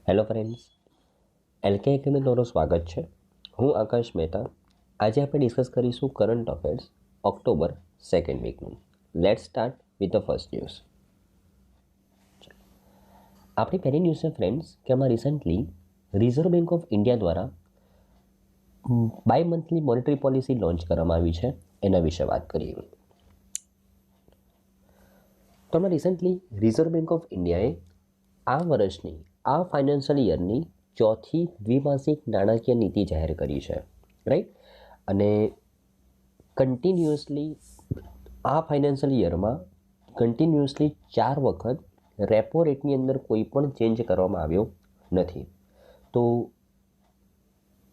Hello friends, LK academy તમારું સ્વાગત છે. હું આકાશ મહેતા. આજે આપણે ડિસ્કસ કરીશું કરંટ અફેર્સ ઓક્ટોબર સેકન્ડ વીકનું. Let's start with the first news. આપણી પહેલી ન્યૂઝ છે ફ્રેન્ડ્સ કે આમાં recently reserve bank of India દ્વારા bimonthly monetary policy launch કરવામાં આવી છે. એના વિશે વાત કરીએ તો આમાં રિસન્ટલી રિઝર્વ બેંક ઓફ ઇન્ડિયાએ આ વર્ષની આ ફાઇનાન્શિયલ યરની ચોથી દ્વિમાસિક નાણાકીય નીતિ જાહેર કરી છે, રાઈટ. અને કન્ટિન્યુઅસલી આ ફાઇનાન્શિયલ યરમાં કન્ટિન્યુઅસલી 4 વખત રેપો રેટની અંદર કોઈ પણ ચેન્જ કરવામાં આવ્યો નથી. તો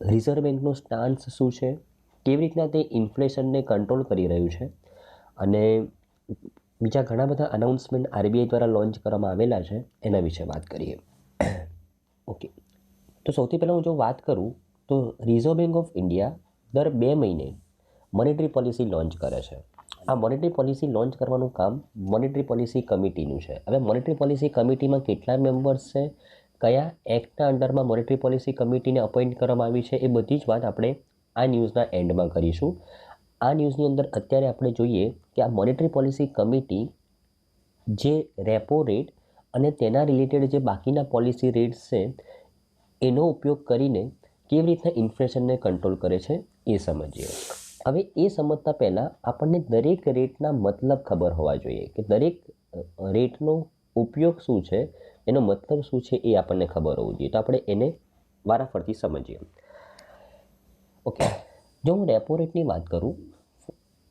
રિઝર્વ બેંકનો સ્ટાન્સ શું છે, કેવી રીતના તે ઇન્ફ્લેશનને કંટ્રોલ કરી રહ્યું છે, અને બીજા ઘણા બધા અનાઉન્સમેન્ટ આરબીઆઈ દ્વારા લોન્ચ કરવામાં આવેલા છે, એના વિશે વાત કરીએ. ઓકે, તો સૌથી પહેલાં હું જો વાત કરું તો રિઝર્વ બેંક ઓફ ઇન્ડિયા દર 2 મહિને મોનેટરી પોલિસી લોન્ચ કરે છે. આ મોનેટરી પોલિસી લોન્ચ કરવાનું કામ મોનેટરી પોલિસી કમિટીનું છે. હવે મોનેટરી પોલિસી કમિટીમાં કેટલા મેમ્બર્સ છે, કયા એક્ટના અંડરમાં મોનેટરી પોલિસી કમિટીને અપોઇન્ટ કરવામાં આવી છે, એ બધી જ વાત આપણે આ ન્યૂઝના એન્ડમાં કરીશું. આ ન્યૂઝની અંદર અત્યારે આપણે જોઈએ કે આ મોનેટરી પોલિસી કમિટી જે રેપો રેટ અને તેના રિલેટેડ જે બાકીના પોલિસી રેટ્સ છે એનો ઉપયોગ કરીને કેવી રીતના ઇન્ફ્લેશનને કંટ્રોલ કરે છે એ સમજીએ. હવે એ સમજતા પહેલાં આપણને દરેક રેટના મતલબ ખબર હોવા જોઈએ કે દરેક રેટનો ઉપયોગ શું છે, એનો મતલબ શું છે એ આપણને ખબર હોવું જોઈએ. તો આપણે એને વારાફરતી સમજીએ. ઓકે, જો હું રેપો રેટની વાત કરું,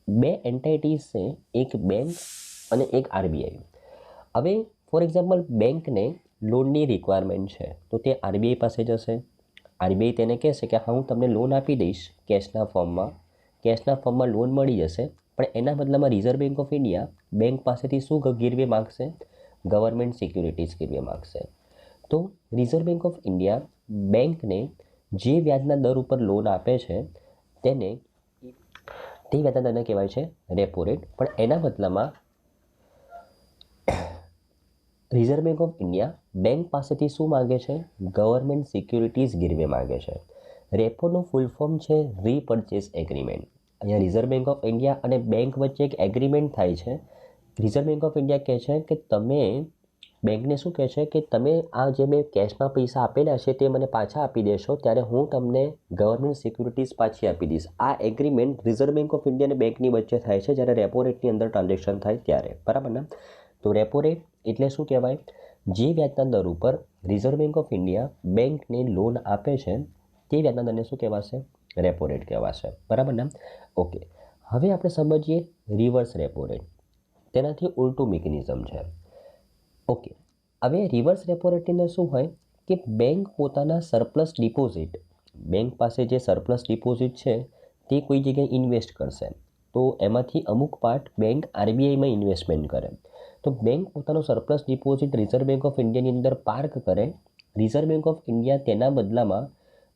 2 એન્ટાઇટીઝ છે, એક બેંક અને એક આરબીઆઈ. હવે ફોર એક્ઝામ્પલ બેંકને લોનની રિક્વાયરમેન્ટ છે તો તે આરબીઆઈ પાસે જશે. આરબીઆઈ તેને કહેશે કે હા, હું તમને લોન આપી દઈશ કેશના ફોર્મમાં લોન મળી જશે, પણ એના બદલામાં reserve bank of India bank પાસેથી શું ગીરવે માગશે? Government securities ગીરવે માગશે. તો રિઝર્વ બેંક ઓફ ઇન્ડિયા બેંકને જે વ્યાજના દર ઉપર લોન આપે છે તે વ્યાજના દરને કહેવાય છે રેપો રેટ. પણ એના બદલામાં reserve bank of India bank પાસેથી શું માગે છે? ગવર્મેન્ટ સિક્યુરિટીઝ ગીરવે માગે છે. રેપોનું ફૂલ ફોર્મ છે રીપર્ચેસ એગ્રીમેન્ટ. અહીંયા રિઝર્વ બેંક ઓફ ઇન્ડિયા અને બેંક વચ્ચે એક એગ્રીમેન્ટ થાય છે. રિઝર્વ બેંક ઓફ ઇન્ડિયા કહે છે કે તમે બેંકને શું કહે છે કે તમે આ જે મેં કેશમાં પૈસા આપેલા છે તે મને પાછા આપી દેશો, ત્યારે હું તમને ગવર્મેન્ટ સિક્યુરિટીઝ પાછી આપી દઈશ. આ agreement reserve bank of India અને બેંકની વચ્ચે થાય છે જ્યારે રેપો રેટની અંદર ટ્રાન્ઝેક્શન થાય ત્યારે, બરાબર ને? તો રેપો રેટ એટલે શું કહેવાય? જે વ્યાજના દર ઉપર રિઝર્વ બેંક ઓફ ઇન્ડિયા બેંકને લોન આપે છે તે વ્યાજના દરને શું કહેવાશે? રેપો રેટ કહેવાશે, બરાબર ને? ઓકે, હવે આપણે સમજીએ રિવર્સ રેપો રેટ. તેનાથી ઉલટું મિકેનિઝમ છે. ઓકે, હવે રિવર્સ રેપો રેટની અંદર શું હોય કે બેંક પોતાના સરપ્લસ ડિપોઝિટ, બેંક પાસે જે સરપ્લસ ડિપોઝિટ છે તે કોઈ જગ્યાએ ઇન્વેસ્ટ કરશે, તો એમાંથી અમુક પાર્ટ બેંક આરબીઆઈમાં ઇન્વેસ્ટમેન્ટ કરે. તો બેંક પોતાનો surplus deposit reserve bank of ઇન્ડિયાની અંદર પાર્ક કરે. રિઝર્વ બેંક ઓફ ઇન્ડિયા તેના બદલામાં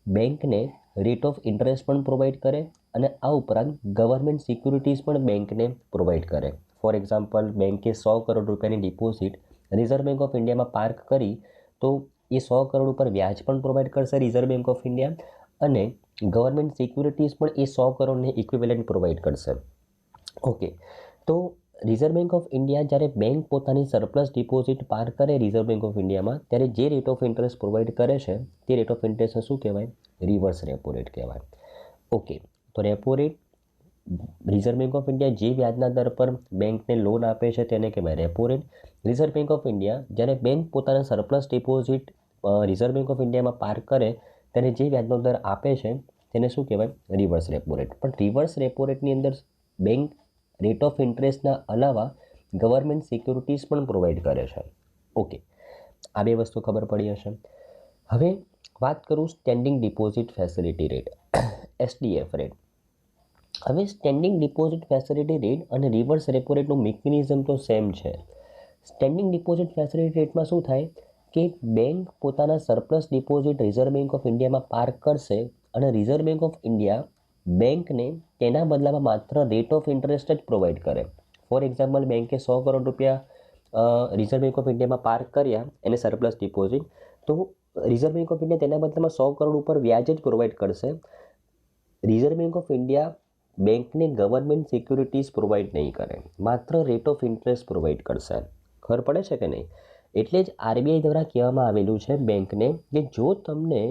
બેંકને રેટ ઓફ ઇન્ટરેસ્ટ પણ પ્રોવાઈડ કરે અને આ ઉપરાંત ગવર્મેન્ટ સિક્યુરિટીઝ પણ બેંકને પ્રોવાઈડ કરે. ફોર એક્ઝામ્પલ, બેંકે 100 કરોડ રૂપિયાની ડિપોઝિટ રિઝર્વ બેંક ઓફ ઇન્ડિયામાં પાર્ક કરી તો એ 100 કરોડ ઉપર વ્યાજ પણ પ્રોવાઈડ કરશે રિઝર્વ બેંક ઓફ ઇન્ડિયા, અને ગવર્મેન્ટ સિક્યુરિટીઝ પણ એ 100 કરોડને ઇક્વિવેલન્ટ પ્રોવાઈડ કરશે. ઓકે, તો રિઝર્વ બેંક ઓફ ઇન્ડિયા જ્યારે બેંક પોતાની સરપ્લસ ડિપોઝિટ પાર્ક કરે રિઝર્વ બેંક ઓફ ઇન્ડિયામાં, ત્યારે જે રેટ ઓફ ઇન્ટરેસ્ટ પ્રોવાઈડ કરે છે તે રેટ ઓફ ઇન્ટરેસ્ટને શું કહેવાય? રિવર્સ રેપો રેટ કહેવાય. ઓકે, તો repo rate reserve bank of India જે વ્યાજના દર પર બેંકને લોન આપે છે તેને કહેવાય repo rate. Reserve bank of India જ્યારે બેંક પોતાના surplus deposit reserve bank of ઇન્ડિયામાં પાર્ક કરે ત્યારે જે વ્યાજનો દર આપે છે તેને શું કહેવાય? Reverse repo rate. પણ રિવર્સ રેપો રેટની અંદર બેંક રેટ ઓફ ઇન્ટરેસ્ટના અલાવા ગવર્મેન્ટ સિક્યુરિટીઝ પણ પ્રોવાઈડ કરે છે. ઓકે, આ બે વસ્તુ ખબર પડી હશે. હવે વાત કરું standing deposit facility rate, SDF rate. હવે સ્ટેન્ડિંગ ડિપોઝિટ ફેસિલિટી રેટ અને રિવર્સ રેપો રેટનું મિકેનિઝમ તો સેમ છે. સ્ટેન્ડિંગ ડિપોઝિટ ફેસિલિટી રેટમાં શું થાય કે બેંક પોતાના surplus deposit reserve bank of ઇન્ડિયામાં પાર્ક કરશે અને રિઝર્વ બેંક ઓફ ઇન્ડિયા બેંકને તેના બદલામાં માત્ર રેટ ઓફ ઇન્ટરેસ્ટ જ પ્રોવાઈડ કરે. ફોર એક્ઝામ્પલ, બેંકે 100 કરોડ રૂપિયા રિઝર્વ બેંક ઓફ ઇન્ડિયામાં પાર્ક કર્યા એને સરપ્લસ ડિપોઝિટ, તો રિઝર્વ બેંક ઓફ ઇન્ડિયા તેના બદલામાં 100 કરોડ ઉપર વ્યાજ જ પ્રોવાઈડ કરશે. રિઝર્વ બેંક ઓફ ઇન્ડિયા બેંકને ગવર્મેન્ટ સિક્યુરિટીઝ પ્રોવાઈડ નહીં કરે, માત્ર રેટ ઓફ ઇન્ટરેસ્ટ પ્રોવાઈડ કરશે. ખબર પડે છે કે નહીં? એટલે જ આરબીઆઈ દ્વારા કહેવામાં આવેલું છે બેંકને કે જો તમને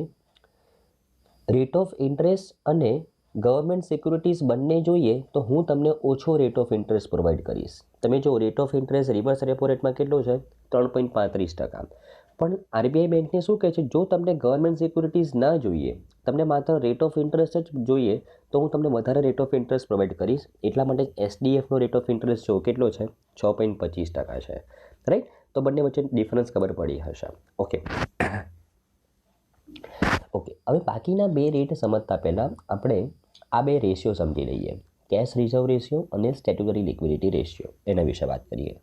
રેટ ઓફ ઇન્ટરેસ્ટ અને ગવર્મેન્ટ સિક્યુરિટીઝ બંને જોઈએ તો હું તમને ઓછો રેટ ઓફ ઇન્ટરેસ્ટ પ્રોવાઈડ કરીશ. તમે જો rate of interest reverse repo રેટમાં કેટલો છે? 3.35%. પણ આરબીઆઈ બેંકને શું કહે છે? જો તમને ગવર્મેન્ટ સિક્યુરિટીઝ ના જોઈએ, તમને માત્ર રેટ ઓફ ઇન્ટરેસ્ટ જ જોઈએ, તો હું તમને વધારે રેટ ઓફ ઇન્ટરેસ્ટ પ્રોવાઈડ કરીશ. એટલા માટે એસડીએફનો રેટ ઓફ ઇન્ટરેસ્ટ જો કેટલો છે? 6.25% છે. રાઈટ? તો બંને વચ્ચે ડિફરન્સ ખબર પડી હશે. ઓકે, હવે બાકીના બે રેટ સમજતા પહેલાં આપણે આ બે રેશિયો સમજી લઈએ. કેશ રિઝર્વ રેશિયો અને સ્ટેટ્યુટરી લિક્વિડિટી રેશિયો, એના વિશે વાત કરીએ.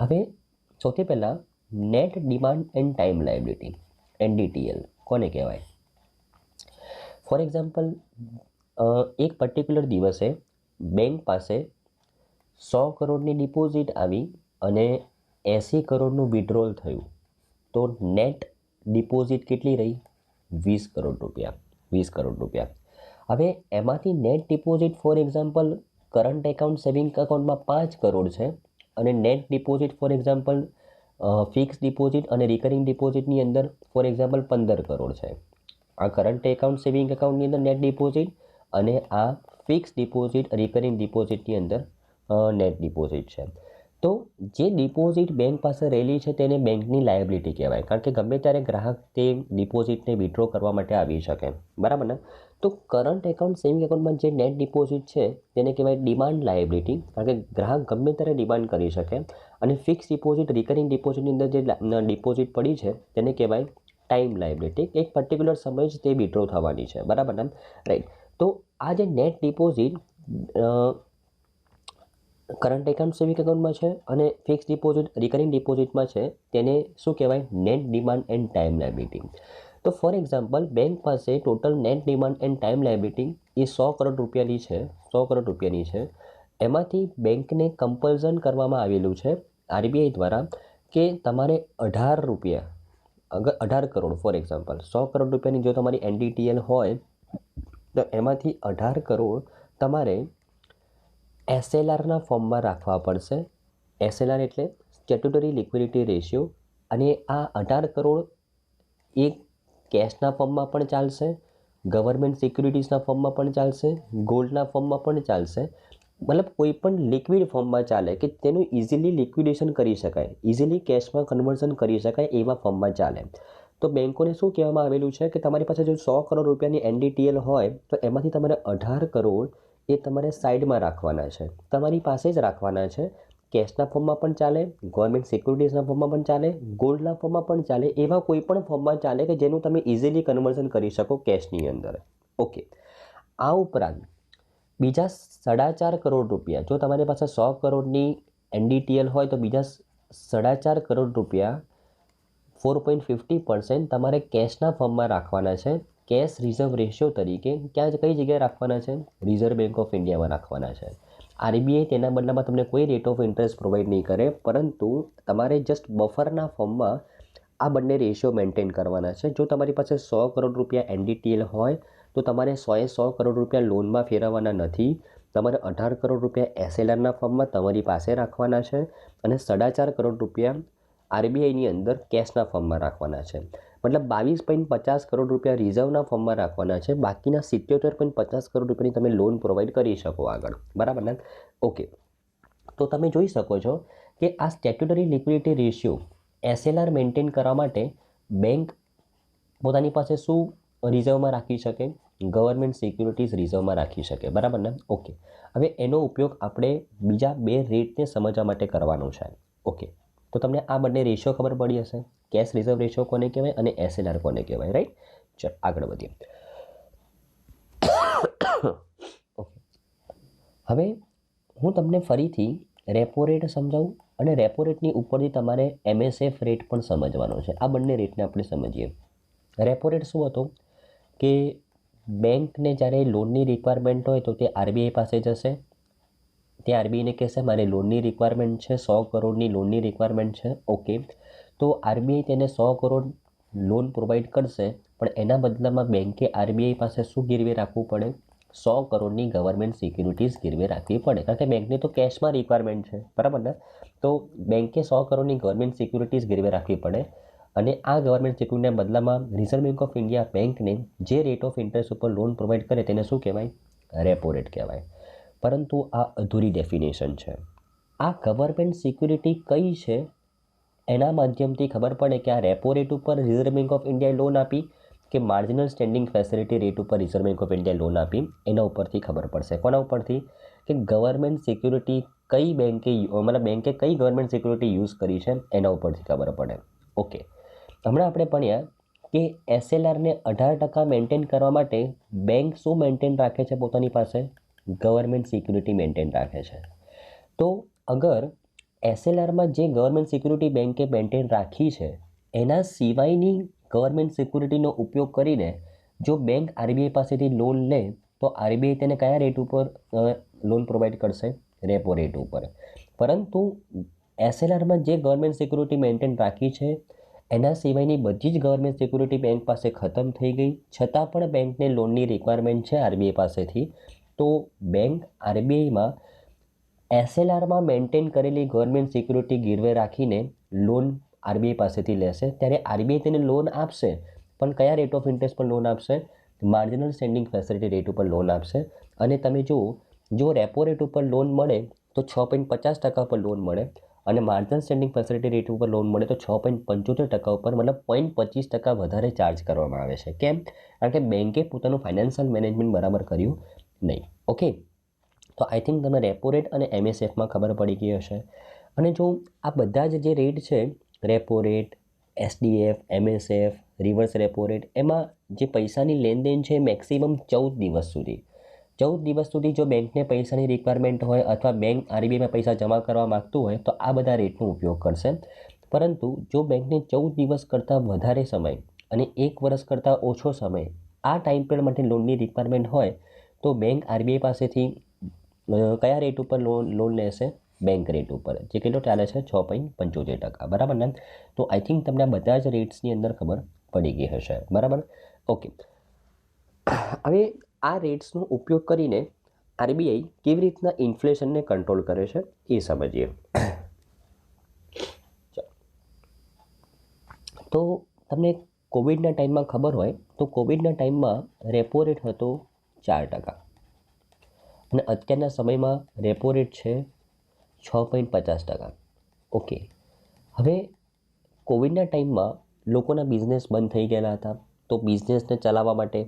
હવે સૌથી પહેલાં net demand and time liability, NDTL કોને કહેવાય? ફોર એક્ઝામ્પલ, એક પર્ટિક્યુલર દિવસે બેંક પાસે 100 કરોડની ડિપોઝિટ આવી અને 80 કરોડનું વિડ્રોલ થયું, તો નેટ ડિપોઝિટ કેટલી રહી? 20 કરોડ રૂપિયા. 20 કરોડ રૂપિયા. હવે એમાંથી net deposit for example current account saving એકાઉન્ટમાં 5 કરોડ છે અને net deposit for example fix deposit અને રિકરિંગ ડિપોઝિટની અંદર ફોર એક્ઝામ્પલ 15 કરોડ છે. આ કરંટ એકાઉન્ટ સેવિંગ એકાઉન્ટની અંદર નેટ ડિપોઝિટ અને આ ફિક્સ ડિપોઝિટ રિકરિંગ ડિપોઝિટની અંદર નેટ ડિપોઝિટ છે. તો જે ડિપોઝિટ બેંક પાસે રહેલી છે તેને બેંકની લાયબિલિટી કહેવાય, કારણ કે ગમે ત્યારે ગ્રાહક તે ડિપોઝિટને વિડ્રો કરવા માટે આવી શકે. બરાબર ને? તો કરંટ એકાઉન્ટ સેવિંગ એકાઉન્ટમાં જે નેટ ડિપોઝિટ છે તેને કહેવાય ડિમાન્ડ લાયબિલિટી, કારણ કે ગ્રાહક ગમે ત્યારે ડિમાન્ડ કરી શકે. અને ફિક્સ ડિપોઝિટ રિકરિંગ ડિપોઝિટની અંદર જે ડિપોઝિટ પડી છે તેને કહેવાય ટાઈમ લાયબિલિટી. એક પર્ટિક્યુલર સમય જ તે વિડ્રો થવાની છે. બરાબર ને? રાઈટ. તો આ જે net deposit current account saving એકાઉન્ટમાં છે અને ફિક્સ ડિપોઝિટ રિકરિંગ ડિપોઝિટમાં છે તેને શું કહેવાય? Net demand and time liability. તો ફોર એક્ઝામ્પલ બેંક પાસે total net demand and time liability એ 100 કરોડ રૂપિયાની છે. 100 કરોડ રૂપિયાની છે. એમાંથી બેંકને કમ્પલ્ઝન કરવામાં આવેલું છે આરબીઆઈ દ્વારા કે તમારે 18 રૂપિયા, અગર 18 કરોડ ફોર એક્ઝામ્પલ 100 કરોડ રૂપિયાની જો તમારી NDTL હોય તો એમાંથી 18 કરોડ તમારે SLRના ફોર્મમાં રાખવા પડશે. SLR એટલે સ્ટેટ્યુટરી લિક્વિડિટી રેશિયો. અને આ 18 કરોડ એક કેશના ફોર્મમાં પણ ચાલશે, ગવર્મેન્ટ સિક્યુરિટીઝના ફોર્મમાં પણ ચાલશે, ગોલ્ડના ફોર્મમાં પણ ચાલશે. મતલબ કોઈ પણ લિક્વિડ ફોર્મમાં ચાલે કે તેનું ઇઝીલી લિક્વિડેશન કરી શકાય, ઇઝીલી કેશમાં કન્વર્ઝન કરી શકાય એવા ફોર્મમાં ચાલે. તો બેંકોને શું કહેવામાં આવેલું છે કે તમારી પાસે જો 100 કરોડ રૂપિયાની NDTL હોય તો એમાંથી તમારે 18 કરોડ એ તમારે સાઈડમાં રાખવાના છે, તમારી પાસે જ રાખવાના છે. કેશના ફોર્મમાં પણ ચાલે, ગવર્મેન્ટ સિક્યુરિટીઝના ફોર્મમાં પણ ચાલે, ગોલ્ડના ફોર્મમાં પણ ચાલે, એવા કોઈ પણ ફોર્મમાં ચાલે કે જેનું તમે ઇઝીલી કન્વર્ઝન કરી શકો કેશની અંદર. ઓકે. આ ઉપરાંત બીજા 4.5 કરોડ રૂપિયા, જો તમારી પાસે 100 કરોડની NDTL હોય તો બીજા 4.5 કરોડ રૂપિયા 4.50% તમારે કેશના ફોર્મમાં રાખવાના છે. કેશ રિઝર્વ રેશિયો તરીકે કઈ જગ્યાએ રાખવાના છે? રિઝર્વ બેંક ઓફ ઇન્ડિયામાં રાખવાના છે. આરબીઆઈ તેના બદલામાં તમને કોઈ રેટ ઓફ ઇન્ટરેસ્ટ પ્રોવાઈડ નહીં કરે, પરંતુ તમારે જસ્ટ બફરના ફોર્મમાં આ બંને રેશિયો મેન્ટેન કરવાના છે. જો તમારી પાસે 100 કરોડ રૂપિયા NDTL હોય તો તમારે 100 કરોડ રૂપિયા લોનમાં ફેરવવાના નથી. તમારે 18 કરોડ રૂપિયા SLRના ફોર્મમાં તમારી પાસે રાખવાના છે અને 4.5 કરોડ રૂપિયા આરબીઆઈની અંદર કેશના ફોર્મમાં રાખવાના છે. મતલબ 22.50 કરોડ રૂપિયા રિઝર્વના ફોર્મમાં રાખવાના છે. બાકીના 77.50 કરોડ રૂપિયાની તમે લોન પ્રોવાઈડ કરી શકો આગળ. બરાબર ને? ઓકે. તો તમે જોઈ શકો છો કે આ સ્ટેટ્યુટરી લિક્વિડિટી રેશિયો SLR મેન્ટેન કરવા માટે બેંક પોતાની પાસે શું રિઝર્વમાં રાખી શકે? ગવર્મેન્ટ સિક્યુરિટીઝ રિઝર્વમાં રાખી શકે. બરાબર ને? ઓકે. હવે એનો ઉપયોગ આપણે બીજા બે રેટને સમજવા માટે કરવાનો છે. ઓકે. તો તમને આ બંને રેશિયો ખબર પડી હશે, કેશ રિઝર્વ રેશિયો કોને કહેવાય અને SLR કોને કહેવાય. રાઈટ? ચલો આગળ વધીએ. ઓકે. હવે હું તમને ફરીથી રેપો રેટ સમજાવું અને રેપો રેટની ઉપરથી તમારે MSF રેટ પણ સમજવાનો છે. આ બંને રેટને આપણે સમજીએ. રેપો રેટ શું હતો કે બેંકને જ્યારે લોનની રિક્વાયરમેન્ટ હોય તો તે આરબીઆઈ પાસે જશે. તે આરબીઆઈને કહેશે મારે લોનની રિક્વાયરમેન્ટ છે, 100 કરોડની લોનની રિક્વાયરમેન્ટ છે. ઓકે. તો તો આરબીઆઈ તેને 100 કરોડ લોન પ્રોવાઈડ કરશે, પણ એના બદલામાં બેંકે આરબીઆઈ પાસે શું ગીરવે રાખવું પડે? 100 કરોડની ગવર્મેન્ટ સિક્યુરિટીઝ ગીરવે રાખવી પડે, કારણ કે બેંકની તો કેશમાં રિક્વાયરમેન્ટ છે, બરાબર ને? તો બેંકે 100 કરોડની ગવર્મેન્ટ સિક્યુરિટીઝ ગીરવે રાખવી પડે, અને આ ગવર્મેન્ટ સિક્યુરિટીના બદલામાં રિઝર્વ બેંક ઓફ ઇન્ડિયા બેંકને જે રેટ ઓફ ઇન્ટરેસ્ટ ઉપર લોન પ્રોવાઈડ કરે તેને શું કહેવાય? રેપો રેટ કહેવાય. પરંતુ આ અધૂરી ડેફિનેશન છે. આ ગવર્મેન્ટ સિક્યુરિટી કઈ છે એના માધ્યમથી ખબર પડે કે આ રેપો રેટ ઉપર રિઝર્વ બેંક ઓફ ઇન્ડિયાએ લોન આપી કે માર્જિનલ સ્ટેન્ડિંગ ફેસિલિટી રેટ ઉપર રિઝર્વ બેંક ઓફ ઇન્ડિયાએ લોન આપી, એના ઉપરથી ખબર પડશે. કોના ઉપરથી? કે ગવર્મેન્ટ સિક્યુરિટી કઈ બેંકે મતલબ બેંકે કઈ ગવર્મેન્ટ સિક્યુરિટી યુઝ કરી છે એના ઉપરથી ખબર પડે. ઓકે, હમણાં આપણે ભણ્યા કે એસએલઆરને 18% મેન્ટેન કરવા માટે બેંક શું મેન્ટેન રાખે છે પોતાની પાસે? ગવર્મેન્ટ સિક્યુરિટી મેન્ટેન રાખે છે. તો અગર એસએલઆરમાં જે ગવર્મેન્ટ સિક્યુરિટી બેંકે મેન્ટેન રાખી છે એના સિવાયની ગવર્મેન્ટ સિક્યુરિટીનો ઉપયોગ કરીને જો બેંક આરબીઆઈ પાસેથી લોન લે તો આરબીઆઈ તેને કયા રેટ ઉપર લોન પ્રોવાઈડ કરશે? રેપો રેટ ઉપર. પરંતુ એસએલઆરમાં જે ગવર્મેન્ટ સિક્યુરિટી મેન્ટેન રાખી છે એના સિવાયની બધી જ ગવર્મેન્ટ સિક્યુરિટી બેંક પાસે ખતમ થઈ ગઈ, છતાં પણ બેંકને લોનની રિક્વાયરમેન્ટ છે આરબીઆઈ પાસેથી. તો બેંક આરબીઆઈમાં એસએલઆરમાં મેન્ટેન કરેલી ગવર્મેન્ટ સિક્યુરિટી ગીરવે રાખીને લોન આરબીઆઈ પાસેથી લેશે. ત્યારે આરબીઆઈ તેને લોન આપશે, પણ કયા રેટ ઓફ ઇન્ટરેસ્ટ પર લોન આપશે? માર્જિનલ સ્ટેન્ડિંગ ફેસિલિટી રેટ ઉપર લોન આપશે. અને તમે જુઓ, જો રેપો રેટ ઉપર લોન મળે તો 6.50% પર લોન મળે, અને માર્જિનલ સ્ટેન્ડિંગ ફેસિલિટી રેટ ઉપર લોન મળે તો 6.75% ઉપર, મતલબ 0.25% વધારે ચાર્જ કરવામાં આવે છે. કેમ? કારણ કે બેંકે પોતાનું ફાઇનાન્શિયલ મેનેજમેન્ટ બરાબર કર્યું નહીં. ઓકે, તો આઈ થિંક તમને રેપો રેટ અને એમએસએફમાં ખબર પડી ગઈ હશે. અને જો આ બધા જ જે રેટ છે, repo rate, SDF, MSF, reverse repo rate, એમાં જે પૈસાની લેનદેન છે મેક્સિમમ 14 દિવસ સુધી. 14 દિવસ સુધી જો બેંકને પૈસાની રિક્વાયરમેન્ટ હોય અથવા બેંક આરબીઆઈમાં પૈસા જમા કરવા માગતું હોય તો આ બધા રેટનો ઉપયોગ કરશે. પરંતુ જો બેંકને 14 દિવસ કરતાં વધારે સમય અને 1 વર્ષ કરતાં ઓછો સમય આ ટાઈમ પિરિયડ માટે લોનની રિક્વાયરમેન્ટ હોય તો બેંક આરબીઆઈ પાસેથી કયા રેટ ઉપર લોન લેશે? બેંક રેટ ઉપર, જે કેટલો ચાલે છે? 6.75%, બરાબર ને? તો આઈ થિંક તમને બધા જ રેટ્સની અંદર ખબર પડી ગઈ હશે, બરાબર? ઓકે, હવે આ રેટ્સનો ઉપયોગ કરીને આરબીઆઈ કેવી રીતના ઇન્ફ્લેશનને કંટ્રોલ કરે છે એ સમજીએ. તો તમને કોવિડના ટાઈમમાં ખબર હોય તો કોવિડના ટાઈમમાં રેપો રેટ હતો 4%, અને અત્યારના સમયમાં રેપો રેટ છે 6.50%. ઓકે, હવે કોવિડના ટાઈમમાં લોકોના બિઝનેસ બંધ થઈ ગયેલા હતા, તો બિઝનેસને ચલાવવા માટે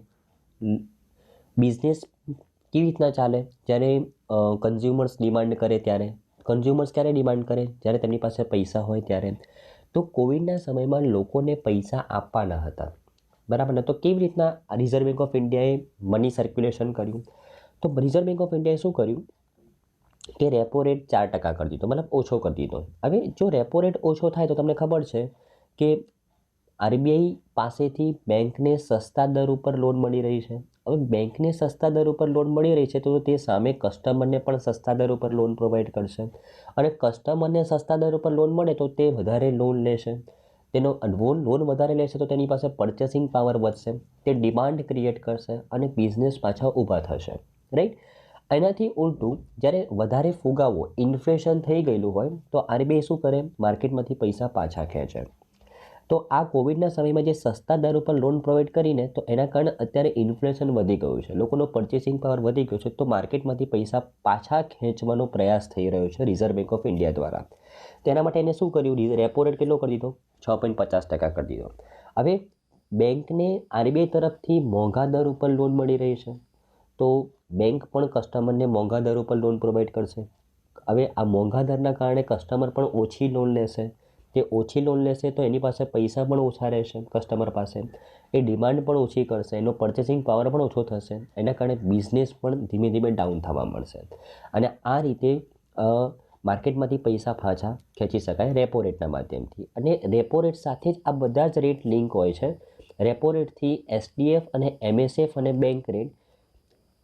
બિઝનેસ કેવી રીતના ચાલે? જ્યારે કન્ઝ્યુમર્સ ડિમાન્ડ કરે ત્યારે. કન્ઝ્યુમર્સ ક્યારે ડિમાન્ડ કરે? જ્યારે તેમની પાસે પૈસા હોય ત્યારે. તો કોવિડના સમયમાં લોકોને પૈસા આપવાના હતા, બરાબર ને? તો કેવી રીતના રિઝર્વ બેંક ઓફ ઇન્ડિયાએ મની સર્ક્યુલેશન કર્યું? તો રિઝર્વ બેંક ઓફ ઇન્ડિયાએ શું કર્યું કે રેપો રેટ 4% કરી દીધો, મતલબ ઓછો કરી દીધો. હવે જો રેપો રેટ ઓછો થાય તો તમને ખબર છે કે આરબીઆઈ પાસેથી બેંકને સસ્તા દર ઉપર લોન મળી રહી છે. હવે બેંકને સસ્તા દર ઉપર લોન મળી રહી છે તો તે સામે કસ્ટમરને પણ સસ્તા દર ઉપર લોન પ્રોવાઈડ કરશે, અને કસ્ટમરને સસ્તા દર ઉપર લોન મળે તો તે વધારે લોન લેશે. તેનો લોન વધારે લેશે તો તેની પાસે પરચેસિંગ પાવર વધશે, તે ડિમાન્ડ ક્રિએટ કરશે અને બિઝનેસ પાછા ઊભા થશે, રાઈટ? એનાથી ઉલટું જ્યારે વધારે ફુગાવો, ઇન્ફ્લેશન થઈ ગયેલું હોય તો આરબીઆઈ શું કરે? માર્કેટમાંથી પૈસા પાછા ખેંચે. તો આ કોવિડના સમયમાં જે સસ્તા દર ઉપર લોન પ્રોવાઈડ કરીને તો એના કારણે અત્યારે ઇન્ફ્લેશન વધી ગયું છે, લોકોનો પરચેસિંગ પાવર વધી ગયો છે, તો માર્કેટમાંથી પૈસા પાછા ખેંચવાનો પ્રયાસ થઈ રહ્યો છે રિઝર્વ બેંક ઓફ ઇન્ડિયા દ્વારા. તેના માટે એને શું કર્યું? રેપો રેટ કેટલો કરી દીધો? 6.50% કરી દીધો. હવે બેંકને આરબીઆઈ તરફથી મોંઘા દર ઉપર લોન મળી રહી છે, તો બેંક પણ કસ્ટમરને મોંઘા દર ઉપર લોન પ્રોવાઈડ કરશે. હવે આ મોંઘા દરના કારણે કસ્ટમર પણ ઓછી લોન લેશે. તે ઓછી લોન લેશે તો એની પાસે પૈસા પણ ઓછા રહેશે કસ્ટમર પાસે, એ ડિમાન્ડ પણ ઓછી કરશે, એનો પરચેસિંગ પાવર પણ ઓછો થશે, એના કારણે બિઝનેસ પણ ધીમે ધીમે ડાઉન થવા મળશે. અને આ રીતે માર્કેટમાંથી પૈસા પાછા ખેંચી શકાય રેપો રેટના માધ્યમથી. અને રેપો રેટ સાથે જ આ બધા જ રેટ લિંક હોય છે. રેપો રેટથી એસડીએફ અને એમએસએફ અને બેંક રેટ.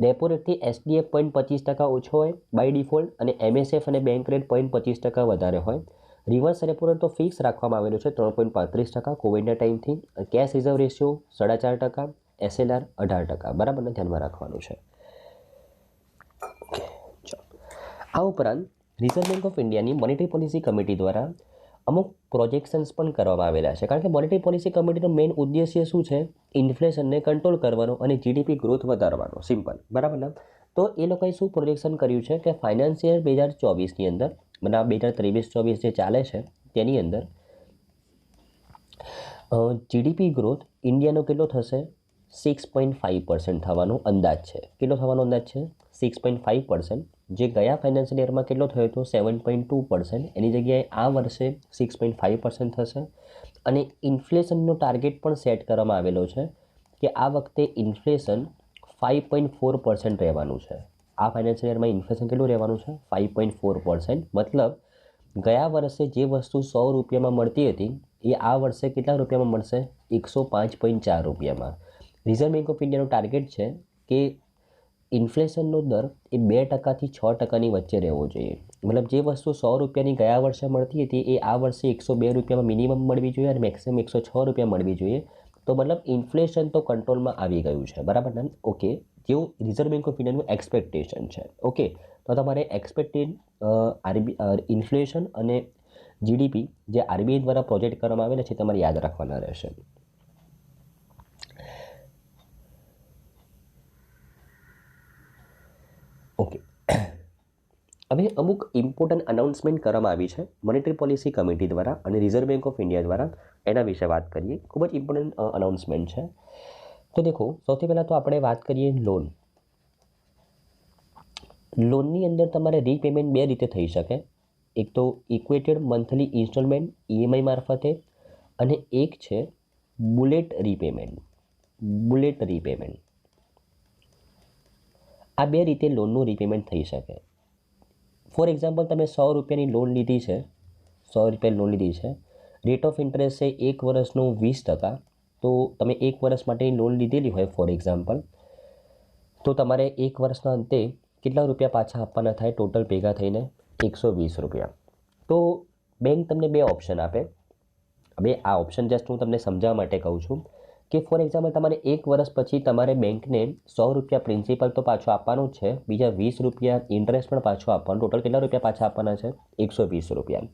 રેપો રેટથી એસડીએફ 0.25% ઓછો હોય બાય ડિફોલ્ટ, અને એમએસએફ અને બેંક રેટ 0.25% વધારે હોય. રિવર્સ રેપો રેટ તો ફિક્સ રાખવામાં આવેલો છે 3.35%, કોવિડના ટાઈમથી. Cache reserve ratio 4.5%, SLR 18%. બરાબર ને, ધ્યાનમાં રાખવાનું છે. આ ઉપરાંત રિઝર્વ બેંક ઓફ ઇન્ડિયાની મોનેટરી પોલિસી કમિટી દ્વારા અમુક પ્રોજેક્શન્સ પણ કરવામાં આવેલા છે. કારણ કે મોનેટરી પોલિસી કમિટીનો મેઇન ઉદ્દેશ્ય શું છે? ઇન્ફ્લેશનને કંટ્રોલ કરવાનો અને GDP ગ્રોથ વધારવાનો. સિમ્પલ, બરાબર ને. તો એ લોકોએ શું પ્રોજેક્શન કર્યું છે કે ફાઇનાન્સિયર 2024ની અંદર, મતલબ 2023-24 જે ચાલે છે તેની અંદર GDP ગ્રોથ ઇન્ડિયાનો કેટલો થશે? 6.5% થવાનો અંદાજ છે. કેટલો થવાનો અંદાજ છે? 6.5%. જે ગયા ફાઇનાન્શિયલ યરમાં કેટલો થયો હતો? 7.2%. એની જગ્યાએ આ વર્ષે 6.5% થશે. અને ઇન્ફ્લેશનનો ટાર્ગેટ પણ સેટ કરવામાં આવેલો છે કે આ વખતે ઇન્ફ્લેશન 5.4% રહેવાનું છે. આ ફાઇનાન્શિયલ યરમાં ઇન્ફ્લેશન કેટલું રહેવાનું છે? 5.4%. મતલબ ગયા વર્ષે જે વસ્તુ 100 રૂપિયામાં મળતી હતી એ આ વર્ષે કેટલા રૂપિયામાં મળશે? 105.4 રૂપિયામાં. રિઝર્વ બેંક ઓફ ઇન્ડિયાનો ટાર્ગેટ છે કે ઇન્ફ્લેશનનો દર એ 2%થી 6%ની વચ્ચે રહેવો જોઈએ. મતલબ જે વસ્તુ 100 રૂપિયાની ગયા વર્ષે મળતી હતી એ આ વર્ષે 102 રૂપિયામાં મિનિમમ મળવી જોઈએ અને મેક્સિમમ 106 રૂપિયા મળવી જોઈએ. તો મતલબ ઇન્ફ્લેશન તો કંટ્રોલમાં આવી ગયું છે. બરાબર ને? ઓકે, જેવું રિઝર્વ બેંક ઓફ ઇન્ડિયાનું એક્સપેક્ટેશન છે. ઓકે, તો તમારે એક્સપેક્ટેડ ઇન્ફ્લેશન અને GDP જે RBI દ્વારા પ્રોજેક્ટ કરવામાં આવેલા છે તમારે યાદ રાખવાના રહેશે. ઓકે, હવે અમુક ઇમ્પોર્ટન્ટ અનાઉન્સમેન્ટ કરવામાં આવી છે મોનેટરી પોલિસી કમિટી દ્વારા અને રિઝર્વ બેંક ઓફ ઇન્ડિયા દ્વારા. એના વિશે વાત કરીએ. ખૂબ જ ઇમ્પોર્ટન્ટ અનાઉન્સમેન્ટ છે. તો દેખો, સૌથી પહેલાં તો આપણે વાત કરીએ લોન. લોનની અંદર તમારે રીપેમેન્ટ બે રીતે થઈ શકે. એક તો ઇક્વેટેડ મંથલી ઇન્સ્ટોલમેન્ટ EMI મારફતે, અને એક છે બુલેટ રીપેમેન્ટ. બુલેટ રીપેમેન્ટ, આ બે રીતે લોનનું રીપેમેન્ટ થઈ શકે. ફોર એક્ઝામ્પલ, તમે 100 રૂપિયાની લોન લીધી છે, 100 રૂપિયાની લોન લીધી છે, રેટ ઓફ ઇન્ટરેસ્ટ છે 1 વર્ષનું 20%. તો તમે 1 વર્ષ માટેની લોન લીધેલી હોય ફોર એક્ઝામ્પલ, તો તમારે 1 વર્ષના અંતે કેટલા રૂપિયા પાછા આપવાના થાય? ટોટલ ભેગા થઈને 120 રૂપિયા. તો બેંક તમને બે ઓપ્શન આપે. હવે આ ઓપ્શન જસ્ટ હું તમને સમજાવવા માટે કહું છું કે ફોર એક્ઝામ્પલ તમારે 1 વર્ષ પછી તમારે બેંકને 100 રૂપિયા પ્રિન્સિપલ તો પાછો આપવાનું જ છે, બીજા 20 રૂપિયા ઇન્ટરેસ્ટ પણ પાછો આપવાનું. ટોટલ કેટલા રૂપિયા પાછા આપવાના છે? 120 રૂપિયા.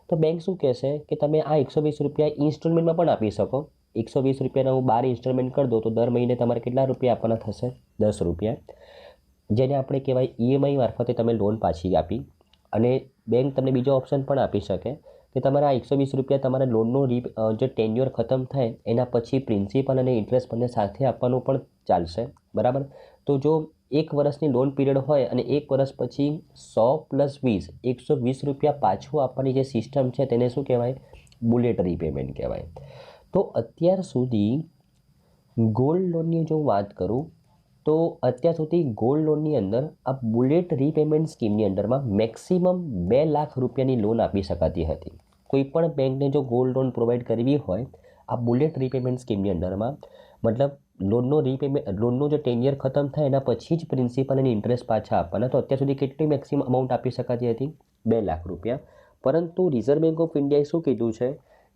તો બેંક શું કહેશે કે તમે આ 120 રૂપિયા ઇન્સ્ટોલમેન્ટમાં પણ આપી શકો. 120 રૂપિયાના હું 12 ઇન્સ્ટોલમેન્ટ કરી દઉં તો દર મહિને તમારે કેટલા રૂપિયા આપવાના થશે? 10 રૂપિયા. જેને આપણે કહેવાય EMI મારફતે તમે લોન પાછી આપી. અને બેંક તમને બીજો ઓપ્શન પણ આપી શકે કે તમારે આ 120 રૂપિયા તમારા લોનનો જે ટેન્યુઅર ખતમ થાય એના પછી પ્રિન્સિપલ અને ઇન્ટરેસ્ટ બંને સાથે આપવાનું પણ ચાલશે. બરાબર? તો જો 1 વર્ષની લોન પીરિયડ હોય અને 1 વર્ષ પછી 100 + 20 120 રૂપિયા પાછું આપવાની જે સિસ્ટમ છે તેને શું કહેવાય? બુલેટ રીપેમેન્ટ કહેવાય. તો અત્યાર સુધી ગોલ્ડ લોનની જો વાત કરું તો અત્યાર સુધી ગોલ્ડ લોનની અંદર આ બુલેટ રીપેમેન્ટ સ્કીમની અંડરમાં મેક્સિમમ 2 લાખ રૂપિયાની લોન આપી શકાતી હતી. કોઈ પણ બેંકને જો ગોલ્ડ લોન પ્રોવાઈડ કરવી હોય આ બુલેટ રીપેમેન્ટ સ્કીમની અંડરમાં, મતલબ લોનનો જે ટેન્યુઅર ખતમ થાય એના પછી જ પ્રિન્સિપલ અને ઇન્ટરેસ્ટ પાછા આપવાના. તો અત્યાર સુધી કેટલી મેક્સિમમ અમાઉન્ટ આપી શકાતી હતી? 2 લાખ રૂપિયા. પરંતુ રિઝર્વ બેંક ઓફ ઇન્ડિયાએ શું કીધું છે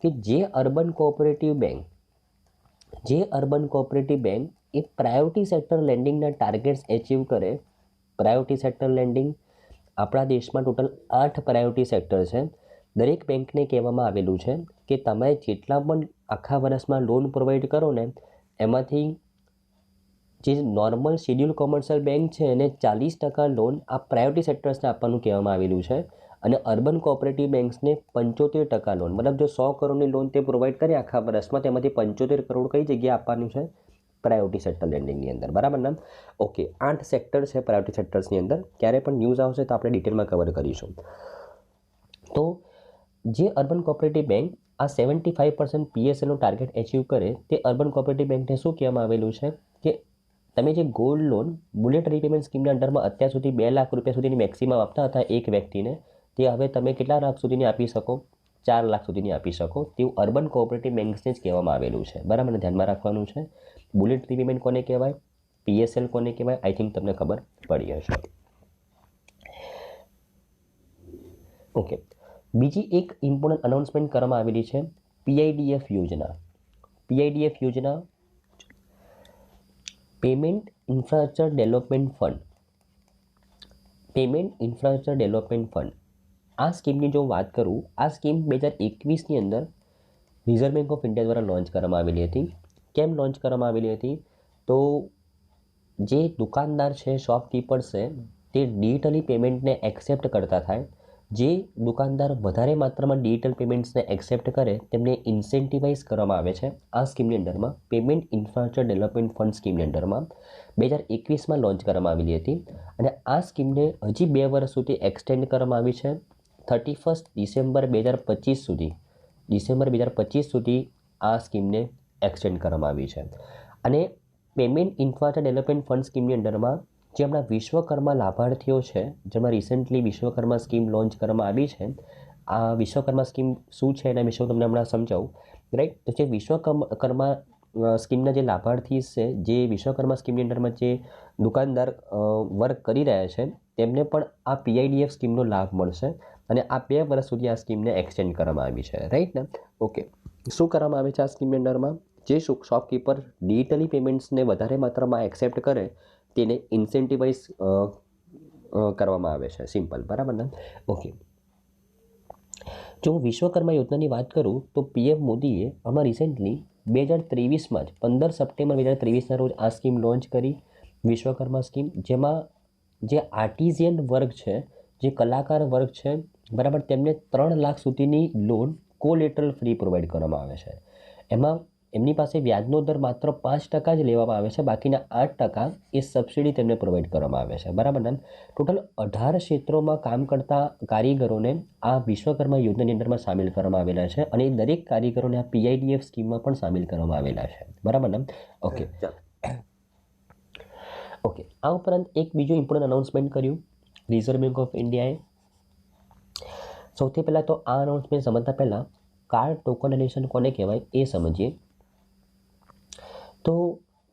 કે જે અર્બન કોઓપરેટિવ બેંક એ પ્રાયોરિટી સેક્ટર લેન્ડિંગના ટાર્ગેટ્સ એચીવ કરે. પ્રાયોરિટી સેક્ટર લેન્ડિંગ આપણા દેશમાં ટોટલ 8 પ્રાયોરિટી સેક્ટર છે. દરેક બેંકને કહેવામાં આવેલું છે કે તમે જેટલા પણ આખા વર્ષમાં લોન પ્રોવાઈડ કરો ને એમાંથી જે નોર્મલ શેડ્યુલ કોમર્શિયલ બેંક છે એને 40% લોન આ પ્રાયોરિટી સેક્ટર્સને આપવાનું કહેવામાં આવેલું છે. અને અર્બન કોઓપરેટિવ બેંક્સને 75% લોન, મતલબ જો 100 કરોડની લોન તે પ્રોવાઈડ કરે આખા વર્ષમાં તેમાંથી 75 કરોડ કઈ જગ્યાએ આપવાનું છે? પ્રાયોરિટી સેક્ટર લેન્ડિંગની અંદર. બરાબર ને? ઓકે, 8 સેક્ટર છે પ્રાયોરિટી સેક્ટર્સની અંદર. ક્યારે પણ ન્યૂઝ આવશે તો આપણે ડિટેલમાં કવર કરીશું. તો જે અર્બન કોઓપરેટિવ બેંક આ 75% PSLનો ટાર્ગેટ એચીવ કરે તે અર્બન કોઓપરેટિવ બેંકને શું કહેવામાં આવેલું છે કે તમે જે ગોલ્ડ લોન બુલેટ રીપેમેન્ટ સ્કીમના અંડરમાં અત્યાર સુધી 2 લાખ રૂપિયા સુધીની મેક્સિમમ આપતા હતા એક વ્યક્તિને, તે હવે તમે કેટલા લાખ સુધીની આપી શકો? 4 લાખ સુધીની આપી શકો. તેવું અર્બન કોઓપરેટિવ બેંક્સને જ કહેવામાં આવેલું છે. બરાબર ને? ધ્યાનમાં રાખવાનું છે. બુલેટ રીપેમેન્ટ કોને કહેવાય? PSL કોને કહેવાય? આઈ થિંક તમને ખબર પડી હશે. ઓકે, બીજી એક ઇમ્પોર્ટન્ટ અનાઉન્સમેન્ટ કરવામાં આવેલી છે પીઆઈડીએફ યોજના. પીઆઈડીએફ યોજના payment infrastructure development fund. Payment infrastructure development fund આ સ્કીમની જો વાત કરું, આ સ્કીમ 2021ની અંદર રિઝર્વ બેંક ઓફ ઇન્ડિયા દ્વારા લોન્ચ કરવામાં આવેલી હતી. કેમ લોન્ચ કરવામાં આવેલી હતી? તો જે દુકાનદાર છે, શોપકીપર્સ છે, તે ડિજિટલી પેમેન્ટને એક્સેપ્ટ કરતા થાય. જે દુકાનદાર વધારે માત્રામાં ડિજિટલ પેમેન્ટ્સને એક્સેપ્ટ કરે તેમને ઇન્સેન્ટિવાઇઝ કરવામાં આવે છે. આ સ્કીમની અંડરમાં પેમેન્ટ ઇન્ફ્રાસ્ટ્રક્ચર ડેવલપમેન્ટ ફંડ સ્કીમની અંડરમાં 2021માં લોન્ચ કરવામાં આવેલી હતી અને આ સ્કીમને હજી 2 વર્ષ સુધી એક્સટેન્ડ કરવામાં આવી છે. 31 ડિસેમ્બર 2025 સુધી આ સ્કીમને એક્સટેન્ડ કરવામાં આવી છે. અને પેમેન્ટ ઇન્ફ્રાસ્ટ્રક્ચર ડેવલપમેન્ટ ફંડ સ્કીમની અંડરમાં જે હમણાં વિશ્વકર્મા લાભાર્થીઓ છે, જેમાં રિસેન્ટલી વિશ્વકર્મા સ્કીમ લોન્ચ કરવામાં આવી છે. આ વિશ્વકર્મા સ્કીમ શું છે એના વિશે હું તમને હમણાં સમજાવું, રાઈટ? તો જે વિશ્વકર્મા સ્કીમના જે લાભાર્થી છે, જે વિશ્વકર્મા સ્કીમની અંડરમાં જે દુકાનદાર વર્ક કરી રહ્યા છે, તેમને પણ આ પીઆઈડીએફ સ્કીમનો લાભ મળશે અને આ 2 વર્ષ સુધી આ સ્કીમને એક્સટેન્ડ કરવામાં આવી છે, રાઈટ ને? ઓકે, શું કરવામાં આવે છે આ સ્કીમની અંડરમાં? જે શોપકીપર ડિજિટલી પેમેન્ટ્સને વધારે માત્રામાં એક્સેપ્ટ કરે તેને ઇન્સેન્ટિવાઇઝ કરવામાં આવે છે. સિમ્પલ, બરાબર ને? ઓકે, જો હું વિશ્વકર્મા યોજનાની વાત કરું તો પીએમ મોદીએ હમણાં રિસેન્ટલી 2023માં જ 15 સપ્ટેમ્બર 2023ના રોજ આ સ્કીમ લોન્ચ કરી, વિશ્વકર્મા સ્કીમ, જેમાં જે આર્ટિઝિયન વર્ગ છે, જે કલાકાર વર્ગ છે, બરાબર, તેમને 3 લાખ સુધીની લોન કોલેટરલ ફ્રી પ્રોવાઈડ કરવામાં આવે છે. એમાં એમની પાસે વ્યાજનો દર માત્ર 5% જ લેવામાં આવે છે, બાકીના 8% એ સબસિડી તેમને પ્રોવાઈડ કરવામાં આવે છે, બરાબર ને? ટોટલ 18 ક્ષેત્રોમાં કામ કરતા કારીગરોને આ વિશ્વકર્મા યોજનાની અંદરમાં સામેલ કરવામાં આવેલા છે અને દરેક કારીગરોને આ પીઆઈડીએફ સ્કીમમાં પણ સામેલ કરવામાં આવેલા છે, બરાબર ને? ઓકે, ઓકે, આ ઉપરાંત એક બીજું ઇમ્પોર્ટન્ટ અનાઉન્સમેન્ટ કર્યું રિઝર્વ બેંક ઓફ ઇન્ડિયાએ. સૌથી પહેલાં તો આ અનાઉન્સમેન્ટ સમજતા પહેલાં કાર્ડ ટોકનાઇઝેશન કોને કહેવાય એ સમજીએ. તો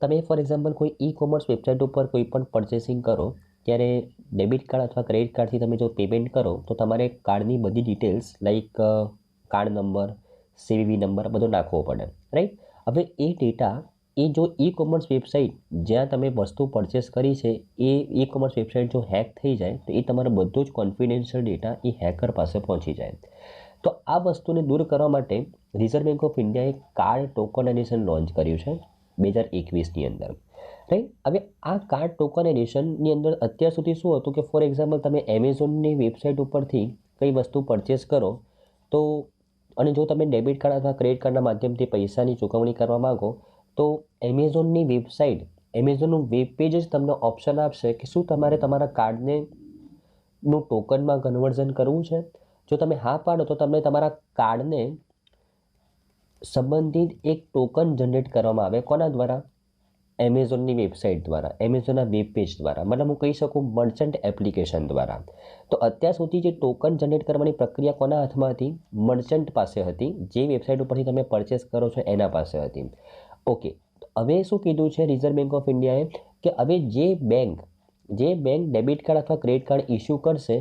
તમે ફોર એક્ઝામ્પલ કોઈ ઈ કોમર્સ વેબસાઇટ ઉપર કોઈ પણ પરચેસિંગ કરો ત્યારે ડેબિટ કાર્ડ અથવા ક્રેડિટ કાર્ડથી તમે જો પેમેન્ટ કરો તો તમારે કાર્ડની બધી details like card number, CVV number બધો નાખવો પડે, રાઈટ? હવે એ ડેટા એ જો ઈ કોમર્સ વેબસાઇટ જ્યાં તમે વસ્તુ પરચેસ કરી છે એ ઈ કોમર્સ વેબસાઇટ જો હેક થઈ જાય તો એ તમારો બધો જ કોન્ફિડેન્શિયલ ડેટા એ હેકર પાસે પહોંચી જાય. તો આ વસ્તુને દૂર કરવા માટે રિઝર્વ બેંક ઓફ ઇન્ડિયાએ કાર્ડ ટોકનાઇઝેશન લોન્ચ કર્યું છે 2021ની અંદર, રાઈટ? હવે આ કાર્ડ ટોકનાઇઝેશનની અંદર અત્યાર સુધી શું હતું કે ફોર એક્ઝામ્પલ તમે એમેઝોનની વેબસાઇટ ઉપરથી કઈ વસ્તુ પરચેસ કરો તો, અને જો તમે ડેબિટ કાર્ડ અથવા ક્રેડિટ કાર્ડના માધ્યમથી પૈસાની ચૂકવણી કરવા માગો તો એમેઝોનની વેબસાઇટ, એમેઝોનનું વેબ પેજ જ તમને ઓપ્શન આપશે કે શું તમારે તમારા કાર્ડને નું ટોકનમાં કન્વર્ઝન કરવું છે. જો તમે હા પાડો તો તમને તમારા કાર્ડને સંબંધિત એક ટોકન જનરેટ કરવામાં આવે. કોના દ્વારા? એમેઝોનની વેબસાઇટ દ્વારા, એમેઝોનના વેબ પેજ દ્વારા, મતલબ હું કહી શકું મર્ચન્ટ એપ્લિકેશન દ્વારા. તો અત્યાર સુધી જે ટોકન જનરેટ કરવાની પ્રક્રિયા કોના હાથમાં હતી? મર્ચન્ટ પાસે હતી. જે વેબસાઇટ ઉપરથી તમે પરચેસ કરો છો એના પાસે હતી. ઓકે, હવે શું કીધું છે રિઝર્વ બેંક ઓફ ઇન્ડિયાએ કે હવે જે બેંક ડેબિટ કાર્ડ અથવા ક્રેડિટ કાર્ડ ઇસ્યુ કરશે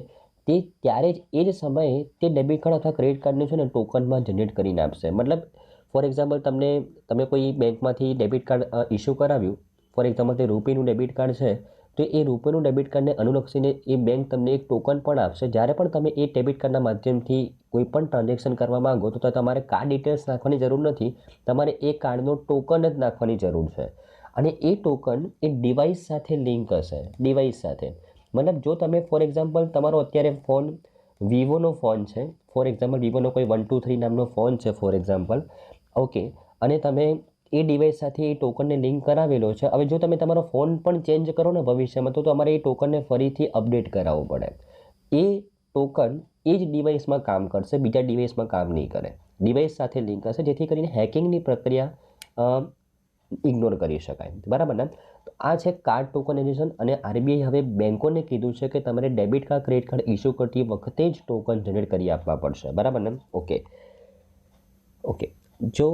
તે ત્યારે જ એ જ સમયે તે ડેબિટ કાર્ડ અથવા ક્રેડિટ કાર્ડને છે ને ટોકનમાં જનરેટ કરીને આપશે. મતલબ ફોર એક્ઝામ્પલ તમે કોઈ બેંકમાંથી ડેબિટ કાર્ડ ઇસ્યુ કરાવ્યું, ફોર એક્ઝામ્પલ તે રૂપીનું ડેબિટ કાર્ડ છે, તો એ રૂપીનું ડેબિટ કાર્ડને અનુલક્ષીને એ બેંક તમને એક ટોકન પણ આપશે. જ્યારે પણ તમે એ ડેબિટ કાર્ડના માધ્યમથી કોઈ પણ ટ્રાન્ઝેક્શન કરવા માંગો તો તમારે કાર્ડ ડિટેલ્સ નાખવાની જરૂર નથી, તમારે એ કાર્ડનો ટોકન જ નાખવાની જરૂર છે. અને એ ટોકન એ ડિવાઇસ સાથે લિંક હશે, ડિવાઇસ સાથે. મતલબ જો તમે ફોર એક્ઝામ્પલ તમારો અત્યારે ફોન વિવોનો ફોન છે, ફોર એક્ઝામ્પલ વિવોનો કોઈ 123 નામનો ફોન છે ફોર એક્ઝામ્પલ, ઓકે, અને તમે એ ડિવાઇસ સાથે એ ટોકનને લિંક કરાવેલો છે. હવે જો તમે તમારો ફોન પણ ચેન્જ કરો ને ભવિષ્યમાં તો તમારે એ ટોકનને ફરીથી અપડેટ કરાવવું પડે. એ ટોકન એ જ ડિવાઇસમાં કામ કરશે, બીજા ડિવાઇસમાં કામ નહીં કરે. ડિવાઇસ સાથે લિંક હશે જેથી કરીને હેકિંગની પ્રક્રિયા ઇગ્નોર કરી શકાય, બરાબર ને? તો આ છે કાર્ડ ટોકનાઇઝેશન. અને આરબીઆઈ હવે બેંકોને કીધું છે કે તમારે debit card credit card issue કરતી વખતે જ ટોકન જનરેટ કરી આપવા પડશે, બરાબર ને? ઓકે, ઓકે, જો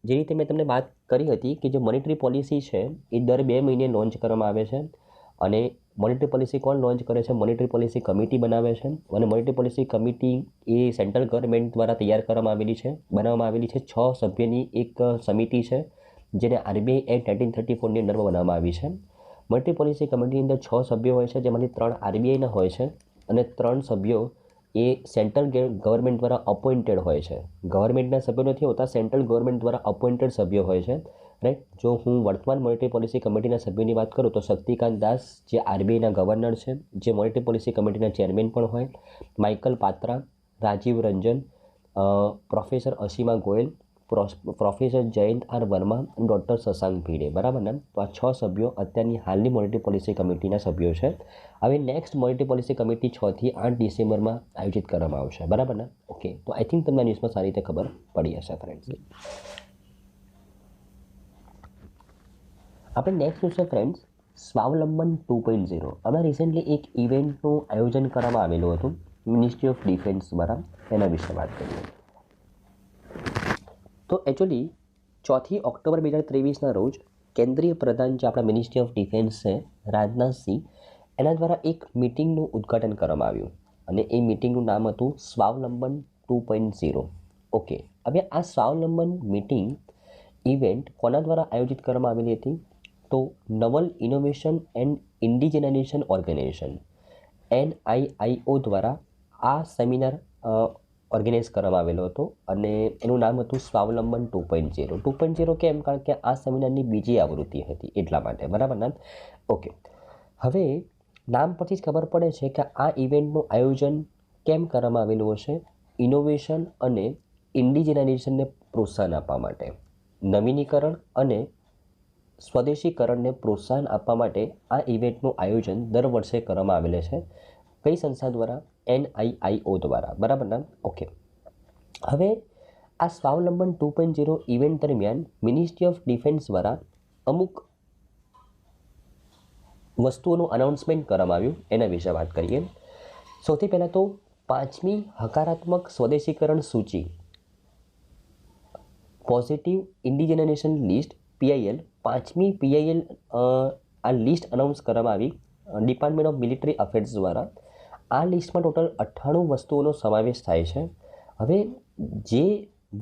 જે રીતે મેં તમને વાત કરી હતી કે જે મોનેટરી પોલિસી છે એ દર 2 મહિને લોન્ચ કરવામાં આવે છે અને મોનેટરી પોલિસી કોણ લોન્ચ કરે છે? મોનેટરી પોલિસી કમિટી બનાવે છે અને મોનેટરી પોલિસી કમિટી એ સેન્ટ્રલ ગવર્મેન્ટ દ્વારા તૈયાર બનાવવામાં આવેલી છે 6 સભ્યની એક સમિતિ છે જેને આરબીઆઈ એક્ટ 1934ની અંડરમાં બનાવવામાં આવી છે. મોનેટરી પોલિસી કમિટીની અંદર 6 સભ્યો હોય છે જેમાંથી 3 આરબીઆઈના હોય છે અને 3 સભ્યો એ સેન્ટ્રલ ગવર્મેન્ટ દ્વારા અપોઇન્ટેડ હોય છે. ગવર્મેન્ટના સભ્યો નથી હોતા, સેન્ટ્રલ ગવર્મેન્ટ દ્વારા અપોઇન્ટેડ સભ્યો હોય છે, રાઈટ. જો હું વર્તમાન મોનેટરી પોલિસી કમિટીના સભ્યોની વાત કરું તો શક્તિકાંત દાસ જે આરબીઆઈના ગવર્નર છે, જે મોનેટરી પોલિસી કમિટીના ચેરમેન પણ હોય, Michael Patra, Rajiv Ranjan, professor Ashima Goyal, professor Jayant R Varma અને ડૉક્ટર શશાંક ભીડે, બરાબર ને. તો આ 6 સભ્યો અત્યારની હાલની મોનેટરી પોલિસી કમિટીના સભ્યો છે. હવે નેક્સ્ટ મોનેટરી પોલિસી કમિટી 6 થી 8 ડિસેમ્બરમાં આયોજિત કરવામાં આવશે, બરાબર ને. ઓકે, તો આઈ થિંક તમને ન્યૂઝમાં સારી રીતે ખબર પડી હશે ફ્રેન્ડ્સ. આપણે નેક્સ્ટ ન્યૂઝ છે ફ્રેન્ડ્સ સ્વાવલંબન 2.0. હમણાં રિસેન્ટલી એક ઇવેન્ટનું આયોજન કરવામાં આવેલું હતું મિનિસ્ટ્રી ઓફ ડિફેન્સ દ્વારા, એના વિશે વાત કરીએ. તો એકચ્યુઅલી 4 ઓક્ટોબર 2023ના રોજ કેન્દ્રીય પ્રધાન જે આપણા મિનિસ્ટ્રી ઓફ ડિફેન્સ છે રાજનાથસિંહ, એના દ્વારા એક મિટિંગનું ઉદ્ઘાટન કરવામાં આવ્યું અને એ મિટિંગનું નામ હતું સ્વાવલંબન 2.0. ઓકે, હવે આ સ્વાવલંબન મિટિંગ ઇવેન્ટ કોના દ્વારા આયોજિત કરવામાં આવેલી હતી? તો નવલ ઇનોવેશન એન્ડ ઇન્ડિજિનાઇઝેશન ઓર્ગેનાઇઝેશન NIIO દ્વારા આ સેમિનાર ઓર્ગેનાઇઝ કરવામાં આવેલો હતો અને એનું નામ હતું સ્વાવલંબન 2.0. 2.0 કેમ? કારણ કે આ સેમિનારની બીજી આવૃત્તિ હતી એટલા માટે, બરાબર ને. ઓકે, હવે નામ પરથી જ ખબર પડે છે કે આ ઇવેન્ટનું આયોજન કેમ કરવામાં આવેલું હશે? ઇનોવેશન અને ઇન્ડિજિનાઇઝેશનને પ્રોત્સાહન આપવા માટે, નવીનીકરણ અને સ્વદેશીકરણને પ્રોત્સાહન આપવા માટે આ ઇવેન્ટનું આયોજન દર વર્ષે કરવામાં આવેલું છે. કઈ સંસ્થા દ્વારા? NIIO દ્વારા, બરાબર ને. ઓકે, હવે આ સ્વાવલંબન 2.0 ઇવેન્ટ દરમિયાન મિનિસ્ટ્રી ઓફ ડિફેન્સ દ્વારા અમુક વસ્તુઓનું અનાઉન્સમેન્ટ કરવામાં આવ્યું, એના વિશે વાત કરીએ. સૌથી પહેલાં તો 5મી હકારાત્મક સ્વદેશીકરણ સૂચિ પોઝિટિવ ઇન્ડિજિનાઇઝેશન લિસ્ટ PIL, 5મી PIL આ લિસ્ટ અનાઉન્સ કરવામાં આવી ડિપાર્ટમેન્ટ ઓફ મિલિટરી અફેર્સ દ્વારા. આ લિસ્ટમાં ટોટલ 98 વસ્તુઓનો સમાવેશ થાય છે. હવે જે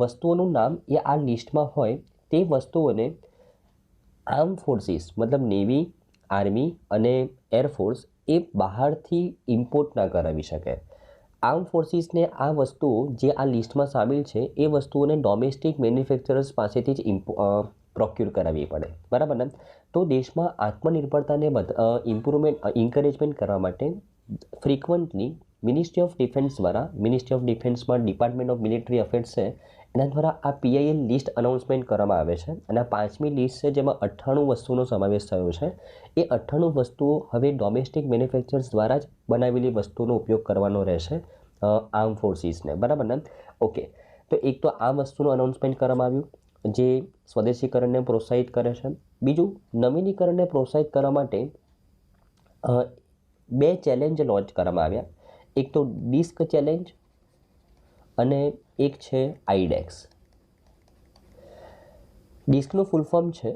વસ્તુઓનું નામ એ આ લિસ્ટમાં હોય તે વસ્તુઓને આર્મ ફોર્સિસ મતલબ નેવી, આર્મી અને એરફોર્સ એ બહારથી ઇમ્પોર્ટ ના કરાવી શકે. આર્મ ફોર્સિસને આ વસ્તુઓ જે આ લિસ્ટમાં સામેલ છે એ વસ્તુઓને ડોમેસ્ટિક મેન્યુફેક્ચરર્સ પાસેથી જ પ્રોક્યુર કરાવવી પડે, બરાબર ને. તો દેશમાં આત્મનિર્ભરતાને ઇન્કરેજમેન્ટ કરવા માટે ફ્રિકવન્ટલી મિનિસ્ટ્રી ઓફ ડિફેન્સ દ્વારા, મિનિસ્ટ્રી ઓફ ડિફેન્સમાં ડિપાર્ટમેન્ટ ઓફ મિલિટરી અફેર્સ છે એના દ્વારા આ PIL લિસ્ટ અનાઉન્સમેન્ટ કરવામાં આવે છે અને આ 5મી લિસ્ટ છે જેમાં 98 વસ્તુઓનો સમાવેશ થયો છે. એ 98 વસ્તુઓ હવે ડોમેસ્ટિક મેન્યુફેક્ચરર્સ દ્વારા જ બનાવેલી વસ્તુઓનો ઉપયોગ કરવાનો રહેશે આર્મ ફોર્સિસને, બરાબર ને. ઓકે, તો એક તો આ વસ્તુનું અનાઉન્સમેન્ટ કરવામાં આવ્યું જે સ્વદેશીકરણને પ્રોત્સાહિત કરે છે. બીજું, નવીનીકરણને પ્રોત્સાહિત કરવા માટે 2 ચેલેન્જ લોન્ચ કરવામાં આવ્યા. એક તો ડિસ્ક ચેલેન્જ અને એક છે IDEX. ડિસ્કનું ફૂલ ફોર્મ છે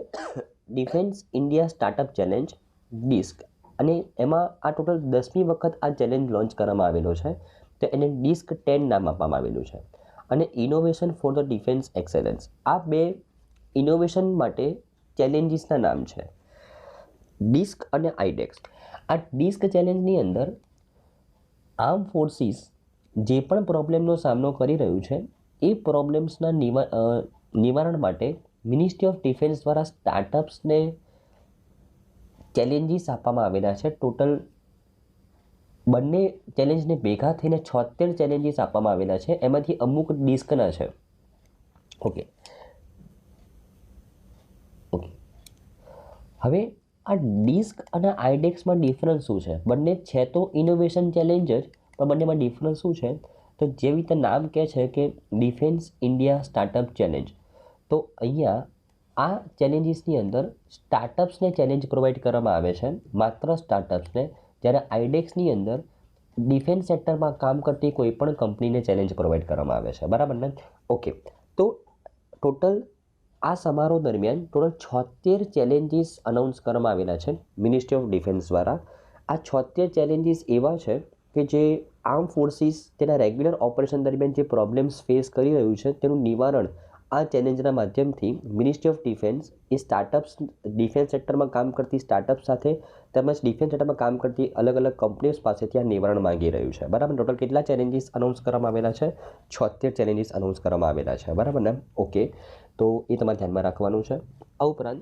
ડિફેન્સ ઇન્ડિયા સ્ટાર્ટઅપ ચેલેન્જ ડિસ્ક, અને એમાં આ ટોટલ 10મી વખત આ ચેલેન્જ લોન્ચ કરવામાં આવેલો છે. તો એને ડિસ્ક 10 નામ આપવામાં આવેલું છે. અને innovation for the defence excellence, આ 2 ઇનોવેશન માટે ચેલેન્જીસના નામ છે, ડિસ્ક અને IDEX. આ ડિસ્ક ચેલેન્જની અંદર આર્મ ફોર્સિસ જે પણ પ્રોબ્લેમનો સામનો કરી રહ્યું છે એ પ્રોબ્લેમ્સના નિવારણ માટે મિનિસ્ટ્રી ઓફ ડિફેન્સ દ્વારા સ્ટાર્ટઅપ્સને ચેલેન્જીસ આપવામાં આવેલા છે. ટોટલ બંને ચેલેન્જને ભેગા થઈને 76 ચેલેન્જીસ આપવામાં આવેલા છે, એમાંથી અમુક ડિસ્કના છે. ઓકે, હવે આ ડિસ્ક અને IDEXમાં ડિફરન્સ શું છે? બંને છે તો ઇનોવેશન ચેલેન્જ જ, પણ બંનેમાં ડિફરન્સ શું છે? તો જેવી રીતે નામ કહે છે કે ડિફેન્સ ઇન્ડિયા સ્ટાર્ટઅપ ચેલેન્જ, તો અહીંયા આ ચેલેન્જીસની અંદર સ્ટાર્ટઅપ્સને ચેલેન્જ પ્રોવાઈડ કરવામાં આવે છે, માત્ર સ્ટાર્ટઅપ્સને, જ્યારે IDEXની અંદર ડિફેન્સ સેક્ટરમાં કામ કરતી કોઈ પણ કંપનીને ચેલેન્જ પ્રોવાઈડ કરવામાં આવે છે, બરાબર ને. ઓકે, તો ટોટલ આ સમારોહ દરમિયાન ટોટલ 76 ચેલેન્જીસ અનાઉન્સ કરવામાં આવેલા છે મિનિસ્ટ્રી ઓફ ડિફેન્સ દ્વારા. આ 76 ચેલેન્જીસ એવા છે કે જે આર્મ ફોર્સિસ તેના રેગ્યુલર ઓપરેશન દરમિયાન જે પ્રોબ્લેમ્સ ફેસ કરી રહ્યું છે તેનું નિવારણ આ ચેલેન્જના માધ્યમથી ministry of defence A startups, defence સેક્ટરમાં કામ કરતી સ્ટાર્ટઅપ સાથે તેમજ ડિફેન્સ સેક્ટરમાં કામ કરતી અલગ અલગ કંપનીઓ પાસેથી આ નિવારણ માંગી રહ્યું છે. બરાબર. ટોટલ કેટલા ચેલેન્જીસ અનાઉન્સ કરવામાં આવેલા છે? 76 ચેલેન્જીસ અનાઉન્સ કરવામાં આવેલા છે. બરાબર ને? ઓકે, તો એ તમારે ધ્યાનમાં રાખવાનું છે. આ ઉપરાંત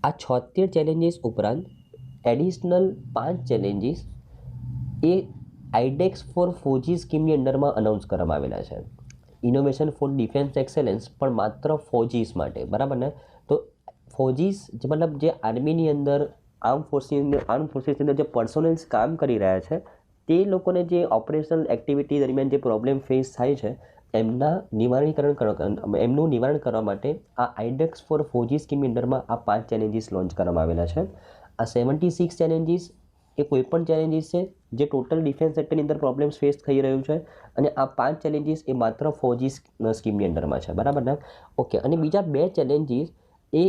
આ 76 ચેલેન્જીસ ઉપરાંત એડિશનલ 5 ચેલેન્જીસ એ આઈડેક્સ ફોર ફોજી સ્કીમની અંડરમાં અનાઉન્સ કરવામાં આવેલા છે. ઇનોવેશન ફોર ડિફેન્સ એક્સેલન્સ પણ માત્ર ફોજીસ માટે. બરાબર ને? તો ફોજીસ મતલબ જે આર્મીની અંદર આર્મ ફોર્સિસની અંદર જે પર્સોનલ્સ કામ કરી રહ્યા છે તે લોકોને જે ઓપરેશનલ એક્ટિવિટી દરમિયાન જે પ્રોબ્લેમ ફેસ થાય છે એમનું નિવારણ કરવા માટે આ આઈડેક્સ ફોર ફોજી સ્કીમની અંડરમાં આ 5 ચેલેન્જીસ લોન્ચ કરવામાં આવેલા છે. આ 76 ચેલેન્જીસ એ કોઈ પણ ચેલેન્જીસ છે જે ટોટલ ડિફેન્સ સેક્ટરની અંદર પ્રોબ્લેમ્સ ફેસ થઈ રહ્યું છે અને આ 5 ચેલેન્જીસ એ માત્ર ફોજી સ્કીમની અંડરમાં છે. બરાબર ને? ઓકે, અને બીજા 2 ચેલેન્જીસ એ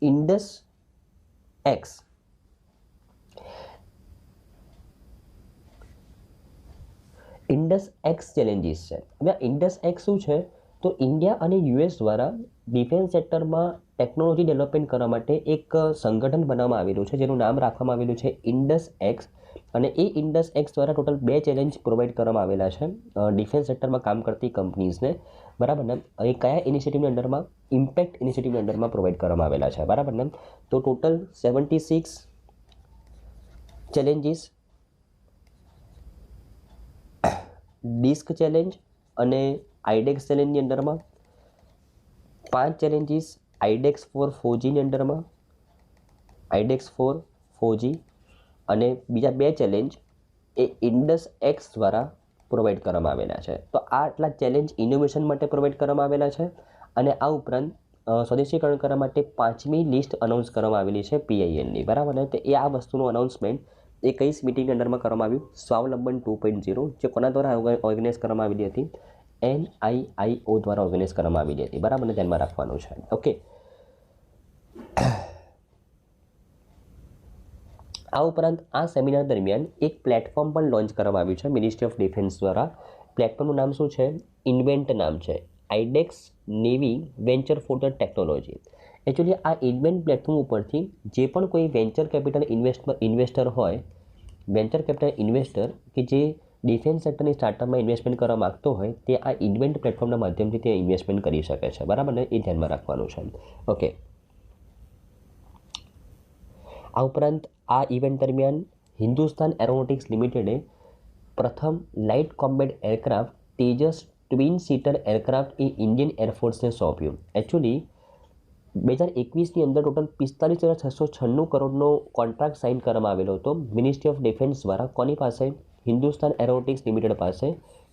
ઇન્ડસ એક્સ ચેલેન્જીસ છે. હવે ઇન્ડસ એક્સ શું છે? તો ઇન્ડિયા અને યુએસ દ્વારા ડિફેન્સ સેક્ટરમાં ટેકનોલોજી ડેવલપમેન્ટ કરવા માટે એક સંગઠન બનાવવામાં આવેલું છે જેનું નામ રાખવામાં આવેલું છે ઇન્ડસ એક્સ. અને એ ઇન્ડસ એક્સ દ્વારા ટોટલ 2 ચેલેન્જ પ્રોવાઈડ કરવામાં આવેલા છે ડિફેન્સ સેક્ટરમાં કામ કરતી કંપનીઝને. બરાબર ને? એ કયા ઇનિશિયેટિવની અંડરમાં? ઇમ્પેક્ટ ઇનિશિયેટિવની અંડરમાં પ્રોવાઈડ કરવામાં આવેલા છે. બરાબર ને? તો ટોટલ 76 ચેલેન્જીસ ડિસ્ક ચેલેન્જ અને આઈડેક્સ ચેલેન્જની અંડરમાં, 5 ચેલેન્જીસ આઈડેક્સ ફોર ફોજીની અંડરમાં, આઈડેક્સ ફોર ફોજી, અને બીજા 2 ચેલેન્જ એ ઇન્ડસ એક્સ દ્વારા પ્રોવાઈડ કરવામાં આવેલા છે. તો આ આટલા ચેલેન્જ ઇનોવેશન માટે પ્રોવાઈડ કરવામાં આવેલા છે. અને આ ઉપરાંત સ્વદેશીકરણ કરવા માટે 5મી લિસ્ટ અનાઉન્સ કરવામાં આવેલી છે PILની. બરાબર ને? તો એ આ વસ્તુનું અનાઉન્સમેન્ટ એ કઈ મીટિંગની અંડરમાં કરવામાં આવ્યું? સ્વાવલંબન 2.0, જે કોના દ્વારા ઓર્ગેનાઇઝ કરવામાં આવેલી હતી? NIIO દ્વારા ઓર્ગેનાઇઝ કરવામાં આવેલી હતી. બરાબર ને? ધ્યાનમાં રાખવાનું છે. ઓકે, આ ઉપરાંત આ સેમિનાર દરમિયાન એક પ્લેટફોર્મ પણ લોન્ચ કરવામાં આવ્યું છે મિનિસ્ટ્રી ઓફ ડિફેન્સ દ્વારા. પ્લેટફોર્મનું નામ શું છે? ઇન્વેન્ટ નામ છે. IDEX navy venture for the technology. Actually આ ઇન્વેન્ટ પ્લેટફોર્મ ઉપરથી જે પણ કોઈ વેન્ચર કેપિટલ ઇન્વેસ્ટર હોય, વેન્ચર કેપિટલ ઇન્વેસ્ટર કે જે ડિફેન્સ સેક્ટરની સ્ટાર્ટઅપમાં ઇન્વેસ્ટમેન્ટ કરવા માગતો હોય તે આ ઇન્વેન્ટ પ્લેટફોર્મના માધ્યમથી તે ઇન્વેસ્ટમેન્ટ કરી શકે છે. બરાબર ને? એ ધ્યાનમાં રાખવાનું છે. ઓકે, આ ઉપરાંત આ ઇવેન્ટ દરમિયાન હિન્દુસ્તાન એરોનોટિક્સ લિમિટેડે પ્રથમ light combat aircraft Tejas twin seater aircraft એ ઇન્ડિયન એરફોર્સને સોંપ્યું. એકચ્યુઅલી 2021ની અંદર ટોટલ 45,696 કરોડનો કોન્ટ્રાક્ટ સાઇન કરવામાં આવેલો હતો મિનિસ્ટ્રી ઓફ ડિફેન્સ દ્વારા. કોની પાસે? હિન્દુસ્તાન એરોનોટિક્સ લિમિટેડ પાસે.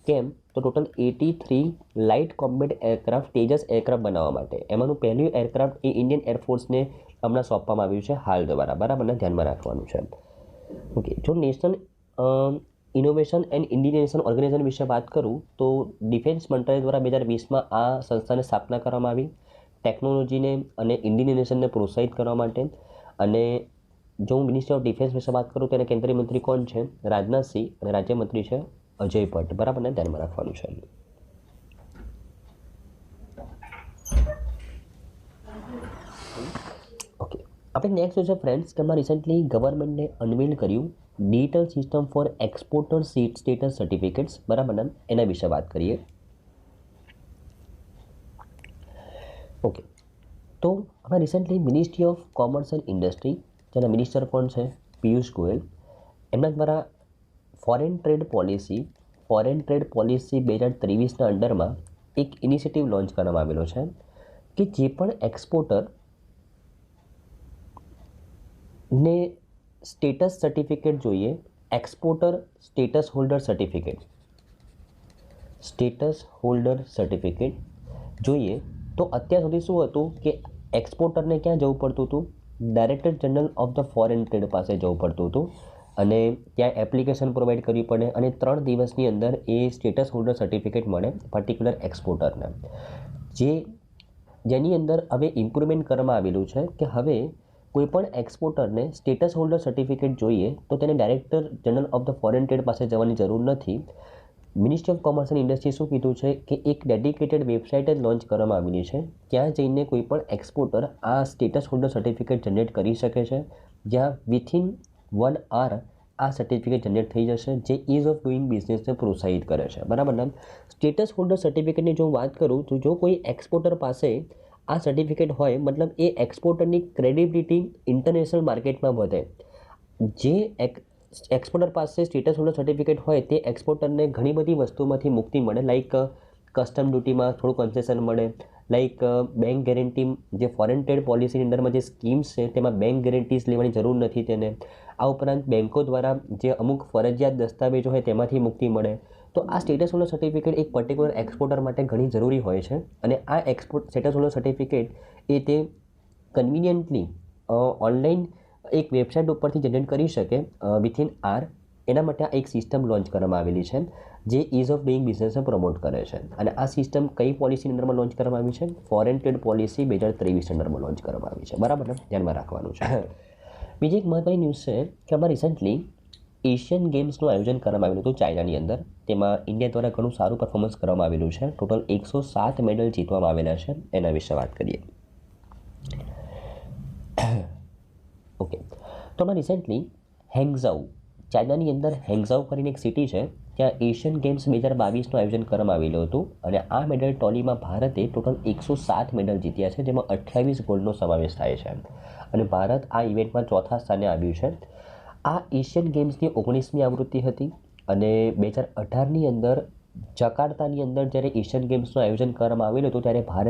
કેમ? તો total 83 light combat aircraft Tejas aircraft બનાવવા માટે. એમાંનું પહેલું એરક્રાફ્ટ એ ઇન્ડિયન એરફોર્સને હમણાં સોંપવામાં આવ્યું છે હાલ દ્વારા. બરાબર ને? ધ્યાનમાં રાખવાનું છે. ઓકે, જો નેશનલ ઇનોવેશન એન્ડ ઇન્ડિજિનેશન ઓર્ગેનાઇઝેશન વિશે વાત કરું તો ડિફેન્સ મંત્રાલય દ્વારા 2020માં આ સંસ્થાની સ્થાપના કરવામાં આવી ટેકનોલોજીને અને ઇન્ડિજિનેશનને પ્રોત્સાહિત કરવા માટે. અને જો હું મિનિસ્ટ્રી ઓફ ડિફેન્સ વિશે વાત કરું તો એના કેન્દ્રીય મંત્રી કોણ છે? રાજનાથસિંહ. અને રાજ્યમંત્રી છે અજય ભટ્ટ. બરાબર ને? ધ્યાનમાં રાખવાનું છે. ઓકે, આપણે નેક્સ્ટ છે ફ્રેન્ડ્સ કે હમણાં રિસેન્ટલી ગવર્મેન્ટને અનવીલ કર્યું digital system for exporter status certificates. બરાબર ને? એના વિશે વાત કરીએ. ઓકે, તો હવે recently ministry of commerce and industry, જેના મિનિસ્ટર કોણ છે? પિયુષ ગોયલ. એમના દ્વારા ફોરેન ટ્રેડ પોલિસી 2023ના અંડરમાં એક ઇનિશિયેટિવ લોન્ચ કરવામાં આવેલો છે કે જે પણ એક્સપોર્ટર ને સ્ટેટસ સર્ટિફિકેટ જોઈએ, એક્સપોર્ટર સ્ટેટસ હોલ્ડર સર્ટિફિકેટ જોઈએ, તો અત્યાર સુધી શું હતું કે એક્સપોર્ટરને ક્યાં જવું પડતું હતું? Director general of the foreign trade પાસે જવું પડતું હતું અને ત્યાં એપ્લિકેશન પ્રોવાઈડ કરવી પડે અને 3 દિવસની અંદર એ સ્ટેટસ હોલ્ડર સર્ટિફિકેટ મળે પર્ટિક્યુલર એક્સપોર્ટરને. જે જેની અંદર હવે ઇમ્પ્રુવમેન્ટ કરવામાં આવેલું છે કે હવે કોઈપણ એક્સપોર્ટરને સ્ટેટસ હોલ્ડર સર્ટિફિકેટ જોઈએ તો તેને director general of the foreign trade પાસે જવાની જરૂર નથી. Ministry of commerce and industry શું કીધું છે કે એક ડેડિકેટેડ વેબસાઇટ જ લોન્ચ કરવામાં આવેલી છે. ત્યાં જઈને કોઈપણ એક્સપોર્ટર આ સ્ટેટસ હોલ્ડર સર્ટિફિકેટ જનરેટ કરી શકે છે, જ્યાં વિથિન 1 hour આ સર્ટિફિકેટ જનરેટ થઈ જશે, જે ઇઝ ઓફ ડુઈંગ બિઝનેસને પ્રોત્સાહિત કરે છે. બરાબર ને? સ્ટેટસ હોલ્ડર સર્ટિફિકેટની જો વાત કરું તો જો કોઈ એક્સપોર્ટર પાસે આ સર્ટિફિકેટ હોય, મતલબ એ એક્સપોર્ટરની ક્રેડિબિલિટી ઇન્ટરનેશનલ માર્કેટમાં વધે. જે એક્સપોર્ટર પાસે સ્ટેટસ હોલ્ડર સર્ટિફિકેટ હોય તે એક્સપોર્ટરને ઘણી બધી વસ્તુમાંથી મુક્તિ મળે, લાઈક કસ્ટમ ડ્યુટીમાં થોડું કન્સેશન મળે, લાઈક બેંક ગેરંટી, જે ફોરેન ટ્રેડ પોલિસીની અંદરમાં જે સ્કીમ્સ છે તેમાં બેંક ગેરંટીઝ લેવાની જરૂર નથી તેને. આ ઉપરાંત બેન્કો દ્વારા જે અમુક ફરજિયાત દસ્તાવેજો હોય તેમાંથી મુક્તિ મળે. તો આ સ્ટેટસ હોલ્ડર સર્ટિફિકેટ એક પર્ટિક્યુલર એક્સપોર્ટર માટે ઘણી જરૂરી હોય છે, અને આ સ્ટેટસ હોલ્ડર સર્ટિફિકેટ એ તે કન્વિનિયન્ટલી ઓનલાઈન એક વેબસાઇટ ઉપરથી જનરેટ કરી શકે વિથિન આર. એના માટે આ એક સિસ્ટમ લોન્ચ કરવામાં આવેલી છે જે ઇઝ ઓફ ડુઈંગ બિઝનેસને પ્રમોટ કરે છે. અને આ સિસ્ટમ કઈ પોલિસીની અંદરમાં લોન્ચ કરવામાં આવી છે? ફોરેન ટ્રેડ પોલિસી 2023 અંદરમાં લોન્ચ કરવામાં આવી છે. બરાબર ને? ધ્યાનમાં રાખવાનું છે. બીજી એક મહત્વની ન્યૂઝ છે કે આમાં રિસન્ટલી એશિયન ગેમ્સનું આયોજન કરવામાં આવેલું હતું ચાઇનાની અંદર. તેમાં ઇન્ડિયા દ્વારા ઘણું સારું પરફોર્મન્સ કરવામાં આવેલું છે. ટોટલ 107 મેડલ જીતવામાં આવેલા છે. એના વિશે વાત કરીએ. ઓકે, તો આમાં રિસેન્ટલી હેંગઝાઉ, ચાઇનાની અંદર હેંગઝાઉ કરીને એક સિટી છે, ત્યાં એશિયન ગેમ્સ 2022નું આયોજન કરવામાં આવેલું હતું. અને આ મેડલ ટોલીમાં ભારતે ટોટલ 107 મેડલ જીત્યા છે, જેમાં 28 ગોલ્ડનો સમાવેશ થાય છે. અને ભારત આ ઇવેન્ટમાં ચોથા સ્થાને આવ્યું છે. આ એશિયન ગેમ્સની 19મી આવૃત્તિ હતી. અને 2018ની અંદર જકાર્તાની અંદર જ્યારે એશિયન ગેમ્સનું આયોજન કરવામાં આવેલું હતું ત્યારે ભારત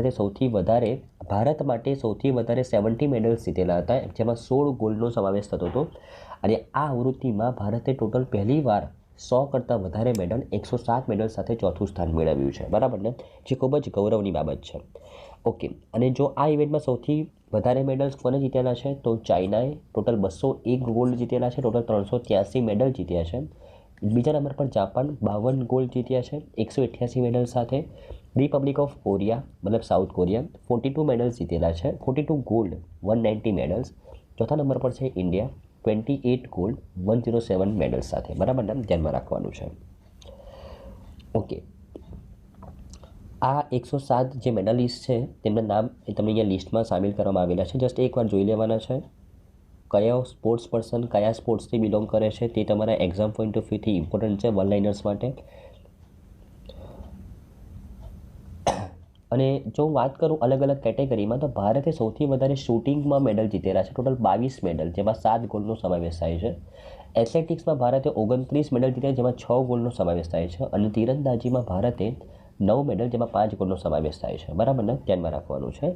માટે સૌથી વધારે 70 મેડલ્સ જીતેલા હતા, જેમાં 16 ગોલ્ડનો સમાવેશ થતો હતો. અને આ આવૃત્તિમાં ભારતે ટોટલ પહેલીવાર 100 કરતાં વધારે મેડલ, 107 મેડલ સાથે ચોથું સ્થાન મેળવ્યું છે. બરાબર ને? જે ખૂબ જ ગૌરવની બાબત છે. ઓકે, અને જો આ ઇવેન્ટમાં સૌથી વધારે મેડલ્સ કોને જીતેલા છે તો ચાઇનાએ ટોટલ 201 ગોલ્ડ જીતેલા છે, ટોટલ 383 મેડલ જીત્યા છે. બીજા નંબર પર જાપાન 52 ગોલ્ડ જીત્યા છે 188 મેડલ સાથે. રિપબ્લિક ઓફ કોરિયા, મતલબ સાઉથ કોરિયા, 42 મેડલ્સ જીતેલા છે, 42 ગોલ્ડ, 190 મેડલ્સ. ચોથા નંબર પર છે ઇન્ડિયા, 28 ગોલ્ડ, 107 મેડલ્સ સાથે. બરાબર ને? ધ્યાનમાં રાખવાનું છે. ઓકે, આ 107 જે મેડલિસ્ટ છે તેમના નામ એ તમને અહીંયા લિસ્ટમાં સામેલ કરવામાં આવેલા છે. જસ્ટ એકવાર જોઈ લેવાના છે. કયા સ્પોર્ટ્સ પર્સન કયા સ્પોર્ટ્સથી બિલોંગ કરે છે તે તમારા એક્ઝામ પોઈન્ટ ઓફ વ્યૂથી ઇમ્પોર્ટન્ટ છે વન લાઇનર્સ માટે. અને જો હું વાત કરું અલગ અલગ કેટેગરીમાં, તો ભારતે સૌથી વધારે શૂટિંગમાં મેડલ જીતેલા છે, ટોટલ 22 મેડલ, જેમાં 7 ગોલ્ડનો સમાવેશ થાય છે. એથ્લેટિક્સમાં ભારતે 29 મેડલ જીત્યા, જેમાં 6 ગોલ્ડનો સમાવેશ થાય છે. અને તીરંદાજીમાં ભારતે 9 મેડલ, જેમાં 5 ગોલ્ડનો સમાવેશ થાય છે. બરાબર ને? ધ્યાનમાં રાખવાનું છે.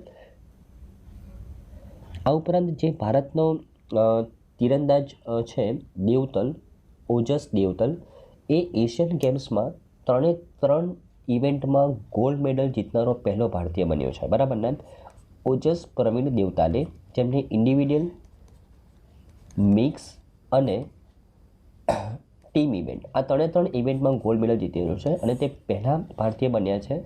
આ ઉપરાંત જે ભારતનો તીરંદાજ છે ઓજસ દેવતલ, એ એશિયન ગેમ્સમાં 3 ઇવેન્ટમાં ગોલ્ડ મેડલ જીતનારો પહેલો ભારતીય બન્યો છે. બરાબર ને? ઓજસ પ્રવીણ દેવતાલે, જેમને ઇન્ડિવિડ્યુઅલ, મિક્સ અને ટીમ ઇવેન્ટ, આ 3 ઇવેન્ટમાં ગોલ્ડ મેડલ જીતેલો છે. અને તે પહેલા ભારતીય બન્યા છે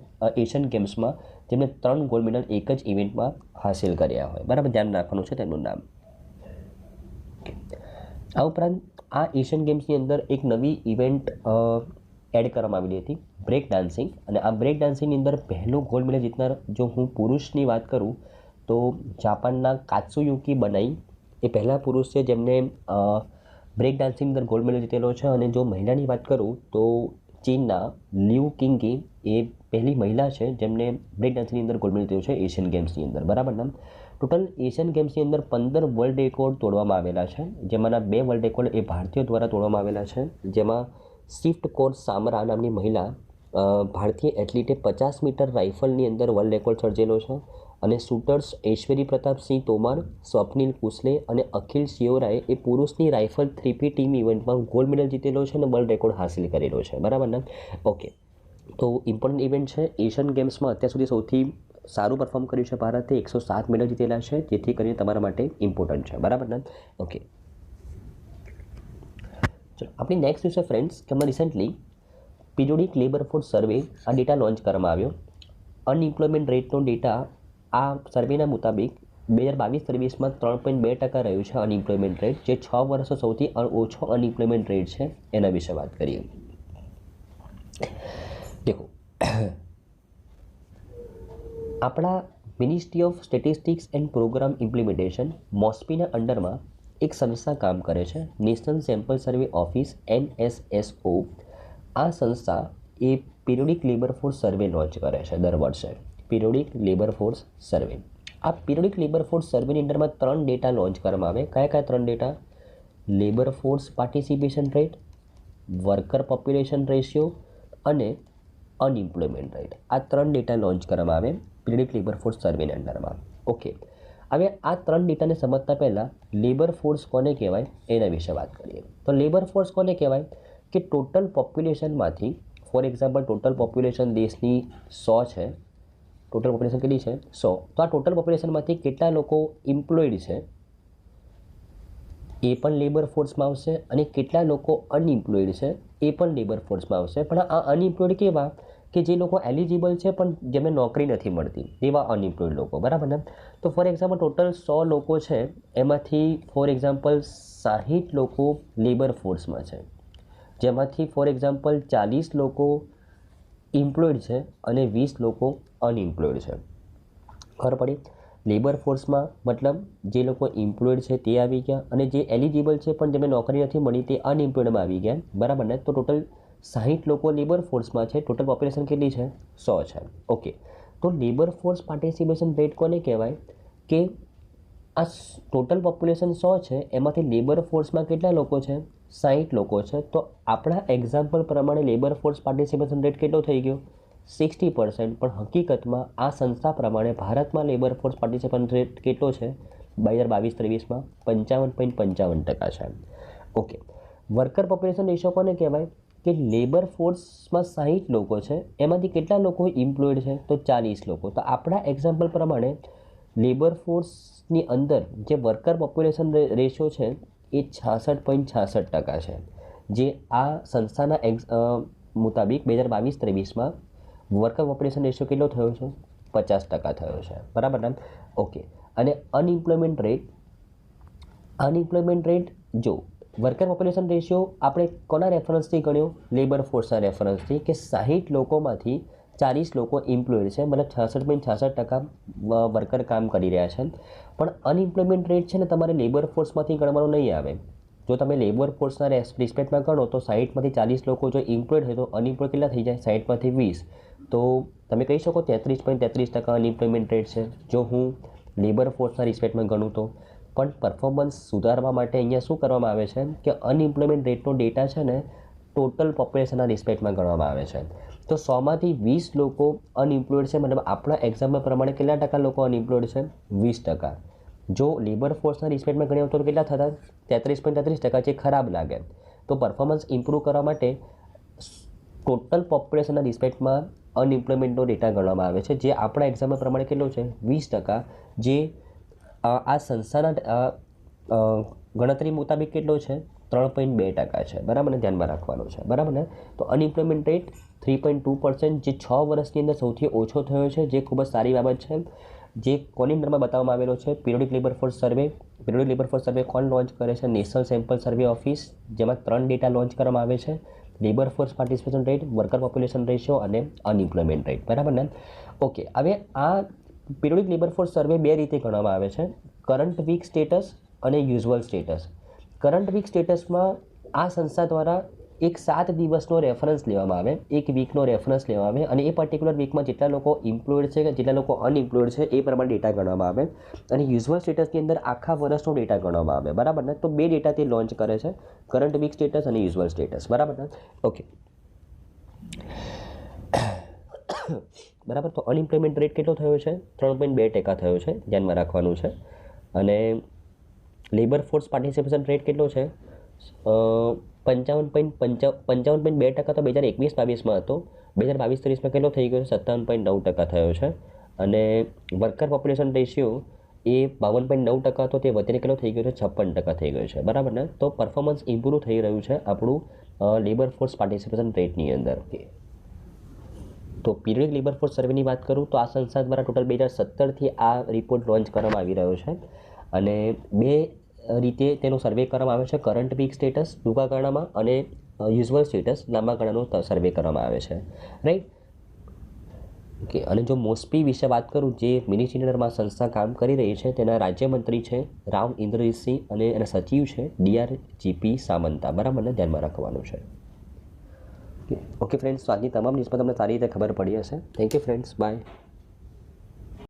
એશિયન ગેમ્સમાં જેમણે 3 ગોલ્ડ મેડલ એક જ ઇવેન્ટમાં હાસિલ કર્યા હોય. બરાબર? ધ્યાન રાખવાનું છે તેમનું નામ. આ ઉપરાંત આ એશિયન ગેમ્સની અંદર એક નવી ઇવેન્ટ એડ કરવામાં આવેલી હતી, બ્રેક ડાન્સિંગ. અને આ બ્રેક ડાન્સિંગની અંદર પહેલો ગોલ્ડ મેડલ જીતનાર જો હું પુરુષની વાત કરું તો જાપાનના કાત્સુયુકી બનાઈ એ પહેલા પુરુષ છે જેમને બ્રેક ડાન્સિંગની અંદર ગોલ્ડ મેડલ જીતેલો છે. અને જો મહિલાની વાત કરું તો ચીનના લ્યુ કિંગી એ પહેલી મહિલા છે જેમને બ્રેક ડાન્સિંગની અંદર ગોલ્ડ મેડલ જીત્યો છે એશિયન ગેમ્સની અંદર. બરાબર ને? ટોટલ એશિયન ગેમ્સની અંદર 15 વર્લ્ડ રેકોર્ડ તોડવામાં આવેલા છે, જેમાંના 2 વર્લ્ડ રેકોર્ડ એ ભારતીયો દ્વારા તોડવામાં આવેલા છે. જેમાં સ્વિફ્ટ કોર સામરા નામની મહિલા ભારતીય એથ્લીટે 50 મીટર રાઇફલની અંદર વર્લ્ડ રેકોર્ડ સર્જેલો છે. અને શૂટર્સ ઐશ્વરી પ્રતાપસિંહ તોમર, સ્વપ્નિલ કુસલે અને અખિલ શિયોરાએ એ પુરુષની રાઇફલ 3P ટીમ ઇવેન્ટમાં ગોલ્ડ મેડલ જીતેલો છે અને વર્લ્ડ રેકોર્ડ હાસિલ કરેલો છે. બરાબર ને? ઓકે, તો ઇમ્પોર્ટન્ટ ઇવેન્ટ છે. એશિયન ગેમ્સમાં અત્યાર સુધી સૌથી સારું પરફોર્મ કર્યું છે ભારતે, 107 મેડલ જીતેલા છે, જેથી કરીને તમારા માટે ઇમ્પોર્ટન્ટ છે. બરાબર ને? ઓકે, ચલો આપણી નેક્સ્ટ ન્યૂઝ છે ફ્રેન્ડ્સ કે હમણાં recently periodic labour force survey આ ડેટા લોન્ચ કરવામાં આવ્યો. અનએમ્પ્લોયમેન્ટ રેટનો ડેટા આ સર્વેના મુતાબિક 2022-23માં 3.2% રહ્યું છે અનઇમ્પ્લોયમેન્ટ રેટ, જે 6 વર્ષનો સૌથી ઓછો અનઇમ્પ્લોયમેન્ટ રેટ છે. એના વિશે વાત કરીએ. દેખો, આપણા ministry of statistics and programme implementation મોસ્પીના અંડરમાં એક સંસ્થા કામ કરે છે, national sample survey office NSSO. આ સંસ્થા એ periodic labour force survey launch કરે છે દર વર્ષે. Periodic labour force survey. આ પિરિયોડિક લેબર ફોર્સ સર્વેની અંડરમાં 3 ડેટા લોન્ચ કરવામાં આવે. કયા કયા 3 data? Labour force participation rate, worker population ratio અને અનઇમ્પ્લોયમેન્ટ રેટ. આ 3 ડેટા લોન્ચ કરવામાં આવે પિરિયોડિક લેબર ફોર્સ સર્વેની અંડરમાં. ઓકે, હવે આ 3 ડેટાને સમજતા પહેલાં લેબર ફોર્સ કોને કહેવાય એના વિશે વાત કરીએ. તો લેબર ફોર્સ કોને કહેવાય કે ટોટલ પોપ્યુલેશનમાંથી, ફોર એક્ઝામ્પલ ટોટલ પોપ્યુલેશન દેશની 100 છે. ટોટલ પોપ્યુલેશન કેટલી છે? 100. તો આ ટોટલ પોપ્યુલેશનમાંથી કેટલા લોકો એમ્પ્લોયડ છે એ પણ લેબર ફોર્સમાં આવશે, અને કેટલા લોકો અનઇમ્પ્લોયડ છે એ પણ લેબર ફોર્સમાં આવશે. પણ આ અનઇમ્પ્લોયડ કેવા કે જે લોકો એલિજિબલ છે પણ જેમને નોકરી નથી મળતી, એવા અનઇમ્પ્લોયડ લોકો, બરાબર ને? તો ફોર એક્ઝામ્પલ ટોટલ 100 લોકો છે, એમાંથી ફોર એક્ઝામ્પલ 60 લોકો લેબર ફોર્સમાં છે, જેમાંથી ફોર એક્ઝામ્પલ 40 લોકો એમ્પ્લોયડ છે અને 20 લોકો અનઇમ્પ્લોયડ છે. ખબર પડી? લેબર ફોર્સમાં મતલબ જે લોકો એમ્પ્લોયડ છે તે આવી ગયા, અને જે એલિજિબલ છે પણ જેમને નોકરી નથી મળી તે અનએમ્પ્લોયડમાં આવી ગયા, બરાબર ને? તો ટોટલ 60 લોકો લેબર ફોર્સમાં છે. ટોટલ પોપ્યુલેશન કેટલી છે? 100 છે. ઓકે, તો લેબર ફોર્સ પાર્ટિસિપેશન રેટ કોને કહેવાય કે આ ટોટલ પોપ્યુલેશન 100 છે, એમાંથી લેબર ફોર્સમાં કેટલા લોકો છે? 60 લોકો છે. તો આપણા એક્ઝામ્પલ પ્રમાણે લેબર ફોર્સ પાર્ટિસિપેશન રેટ કેટલો થઈ ગયો? 60%. પણ હકીકતમાં આ સંસ્થા પ્રમાણે ભારતમાં લેબર ફોર્સ પાર્ટિસિપેશન રેટ કેટલો છે 2022-23માં? 55.55% છે. ઓકે, વર્કર પોપ્યુલેશન રેશિયો કોને કહેવાય કે લેબર ફોર્સમાં 60 લોકો છે, એમાંથી કેટલા લોકો એમ્પ્લોયડ છે? તો 40 લોકો. તો આપણા એક્ઝામ્પલ પ્રમાણે લેબર ફોર્સની અંદર જે વર્કર પોપ્યુલેશન રેશિયો છે એ 66.66% છે, જે આ સંસ્થાના મુતાબિક 2022-23માં વર્કર પોપ્યુલેશન રેશિયો કેટલો થયો છે? 50% થયો છે, બરાબર ને? ઓકે, અને અનઇમ્પ્લોયમેન્ટ રેટ જો વર્કર પોપ્યુલેશન રેશિયો આપણે કોના રેફરન્સથી ગણ્યો? લેબર ફોર્સના રેફરન્સથી, કે 60 લોકોમાંથી 40 લોકો એમ્પ્લોયડ છે, મતલબ 66.66% વર્કર કામ કરી રહ્યા છે. પણ અનઇમ્પ્લોયમેન્ટ રેટ છે ને તમારે લેબર ફોર્સમાંથી ગણવાનું નહીં આવે. જો તમે લેબર ફોર્સના રિસ્પેક્ટમાં ગણો તો 60માંથી 40 લોકો જો એમ્પ્લોયડ હોય તો અનઇમ્પ્લોયડ કેટલા થઈ જાય? 60માંથી 20, તો તમે કહી શકો 33.33% અનઇમ્પ્લોયમેન્ટ રેટ છે જો હું લેબર ફોર્સના રિસ્પેક્ટમાં ગણું તો. પણ પરફોર્મન્સ સુધારવા માટે અહીંયા શું કરવામાં આવે છે કે અનઇમ્પ્લોયમેન્ટ રેટનો ડેટા છે ને ટોટલ પોપ્યુલેશનના રિસ્પેક્ટમાં ગણવામાં આવે છે. તો 100માંથી 20 લોકો અનઇમ્પ્લોયડ છે, મતલબ આપણા એક્ઝામ્પલ પ્રમાણે કેટલા ટકા લોકો અનઇમ્પ્લોયડ છે? 20%. જો લેબર ફોર્સના રિસ્પેક્ટમાં ગણ્યા તો કેટલા થતા? 33.33%, જે ખરાબ લાગે. તો પરફોર્મન્સ ઇમ્પ્રૂવ કરવા માટે ટોટલ પોપ્યુલેશનના રિસ્પેક્ટમાં અનઇમ્પ્લોયમેન્ટનો ડેટા ગણવામાં આવે છે, જે આપણા એક્ઝામ્પલ પ્રમાણે કેટલો છે? 20%, જે આ સંસ્થાના ગણતરી મુતાબિક કેટલો છે? 3.2% છે, બરાબર ને? ધ્યાનમાં રાખવાનું છે, બરાબર ને? તો અનઇમ્પ્લોયમેન્ટ રેટ 3.2%, જે 6 વર્ષની અંદર સૌથી ઓછો થયો છે, જે ખૂબ જ સારી બાબત છે. જે કોની અંડરમાં બતાવવામાં આવેલો છે? પિરિયોડિક લેબર ફોર્સ સર્વે. પિરિયોડિક લેબર ફોર્સ સર્વે કોણ લોન્ચ કરે છે? નેશનલ સેમ્પલ સર્વે ઓફિસ, જેમાં 3 ડેટા લોન્ચ કરવામાં આવે છે: labour force participation rate, worker population ratio અને અનઇમ્પ્લોયમેન્ટ રેટ, બરાબર ને? ઓકે, હવે આ પિરિયોડિક લેબર ફોર્સ સર્વે 2 રીતે ગણવામાં આવે છે: કરંટ વીક સ્ટેટસ અને યુઝ્યુઅલ સ્ટેટસ. કરંટ વીક સ્ટેટસમાં આ સંસ્થા દ્વારા એક 7 દિવસનો રેફરન્સ લેવામાં આવે, એક વીકનો રેફરન્સ લેવામાં આવે, અને એ પર્ટિક્યુલર વીકમાં જેટલા લોકો એમ્પ્લોયડ છે કે જેટલા લોકો અનઇમ્પ્લોયડ છે એ પ્રમાણે ડેટા ગણવામાં આવે. અને યુઝ્યુઅલ સ્ટેટસની અંદર આખા વર્ષનો ડેટા ગણવામાં આવે, બરાબર ને? તો 2 ડેટા તે લોન્ચ કરે છે: કરંટ વીક સ્ટેટસ અને યુઝ્યુઅલ સ્ટેટસ, બરાબર ને? ઓકે, બરાબર. તો અનઇમ્પ્લોયમેન્ટ રેટ કેટલો થયો છે? 3.2% થયો છે, ધ્યાનમાં રાખવાનું છે. અને લેબર ફોર્સ પાર્ટિસિપેશન રેટ કેટલો છે? 55.2% તો 2021-22માં હતો. 2022-23માં કેટલો થઈ ગયો? 57.9% થયો છે. અને વર્કર પોપ્યુલેશન રેશિયો એ 52.9% હતો, તે વધીને કેટલો થઈ ગયો છે? 56% થઈ ગયો છે, બરાબર ને? તો પરફોર્મન્સ ઇમ્પ્રૂવ થઈ રહ્યું છે આપણું લેબર ફોર્સ પાર્ટિસિપેશન રેટની અંદર. તો પીરિયડ લેબર ફોર્સ સર્વેની વાત કરું તો આ સંસ્થા દ્વારા ટોટલ 2017થી આ રિપોર્ટ લોન્ચ કરવામાં આવી રહ્યો છે અને બે રીતે તેનો સર્વે કરવામાં આવે છે. કરંટ વીક સ્ટેટસ ટૂંકા ગાળામાં અને યુઝ્યુઅલ સ્ટેટસ લાંબા ગાળાનો સર્વે કરવામાં આવે છે, રાઈટ. ઓકે, અને જો મોસ્પી વિશે વાત કરું, જે મિનિસ્ટ્રીમાં સંસ્થા કામ કરી રહી છે, તેના રાજ્યમંત્રી છે રાવ ઇન્દ્રજીતસિંહ અને એના સચિવ છે DRGP સામંતા. બરાબર ને, ધ્યાનમાં રાખવાનું છે. ઓકે ફ્રેન્ડ્સ, તો આજની તમામ ન્યૂઝમાં તમને સારી રીતે ખબર પડી હશે. Thank you friends, by.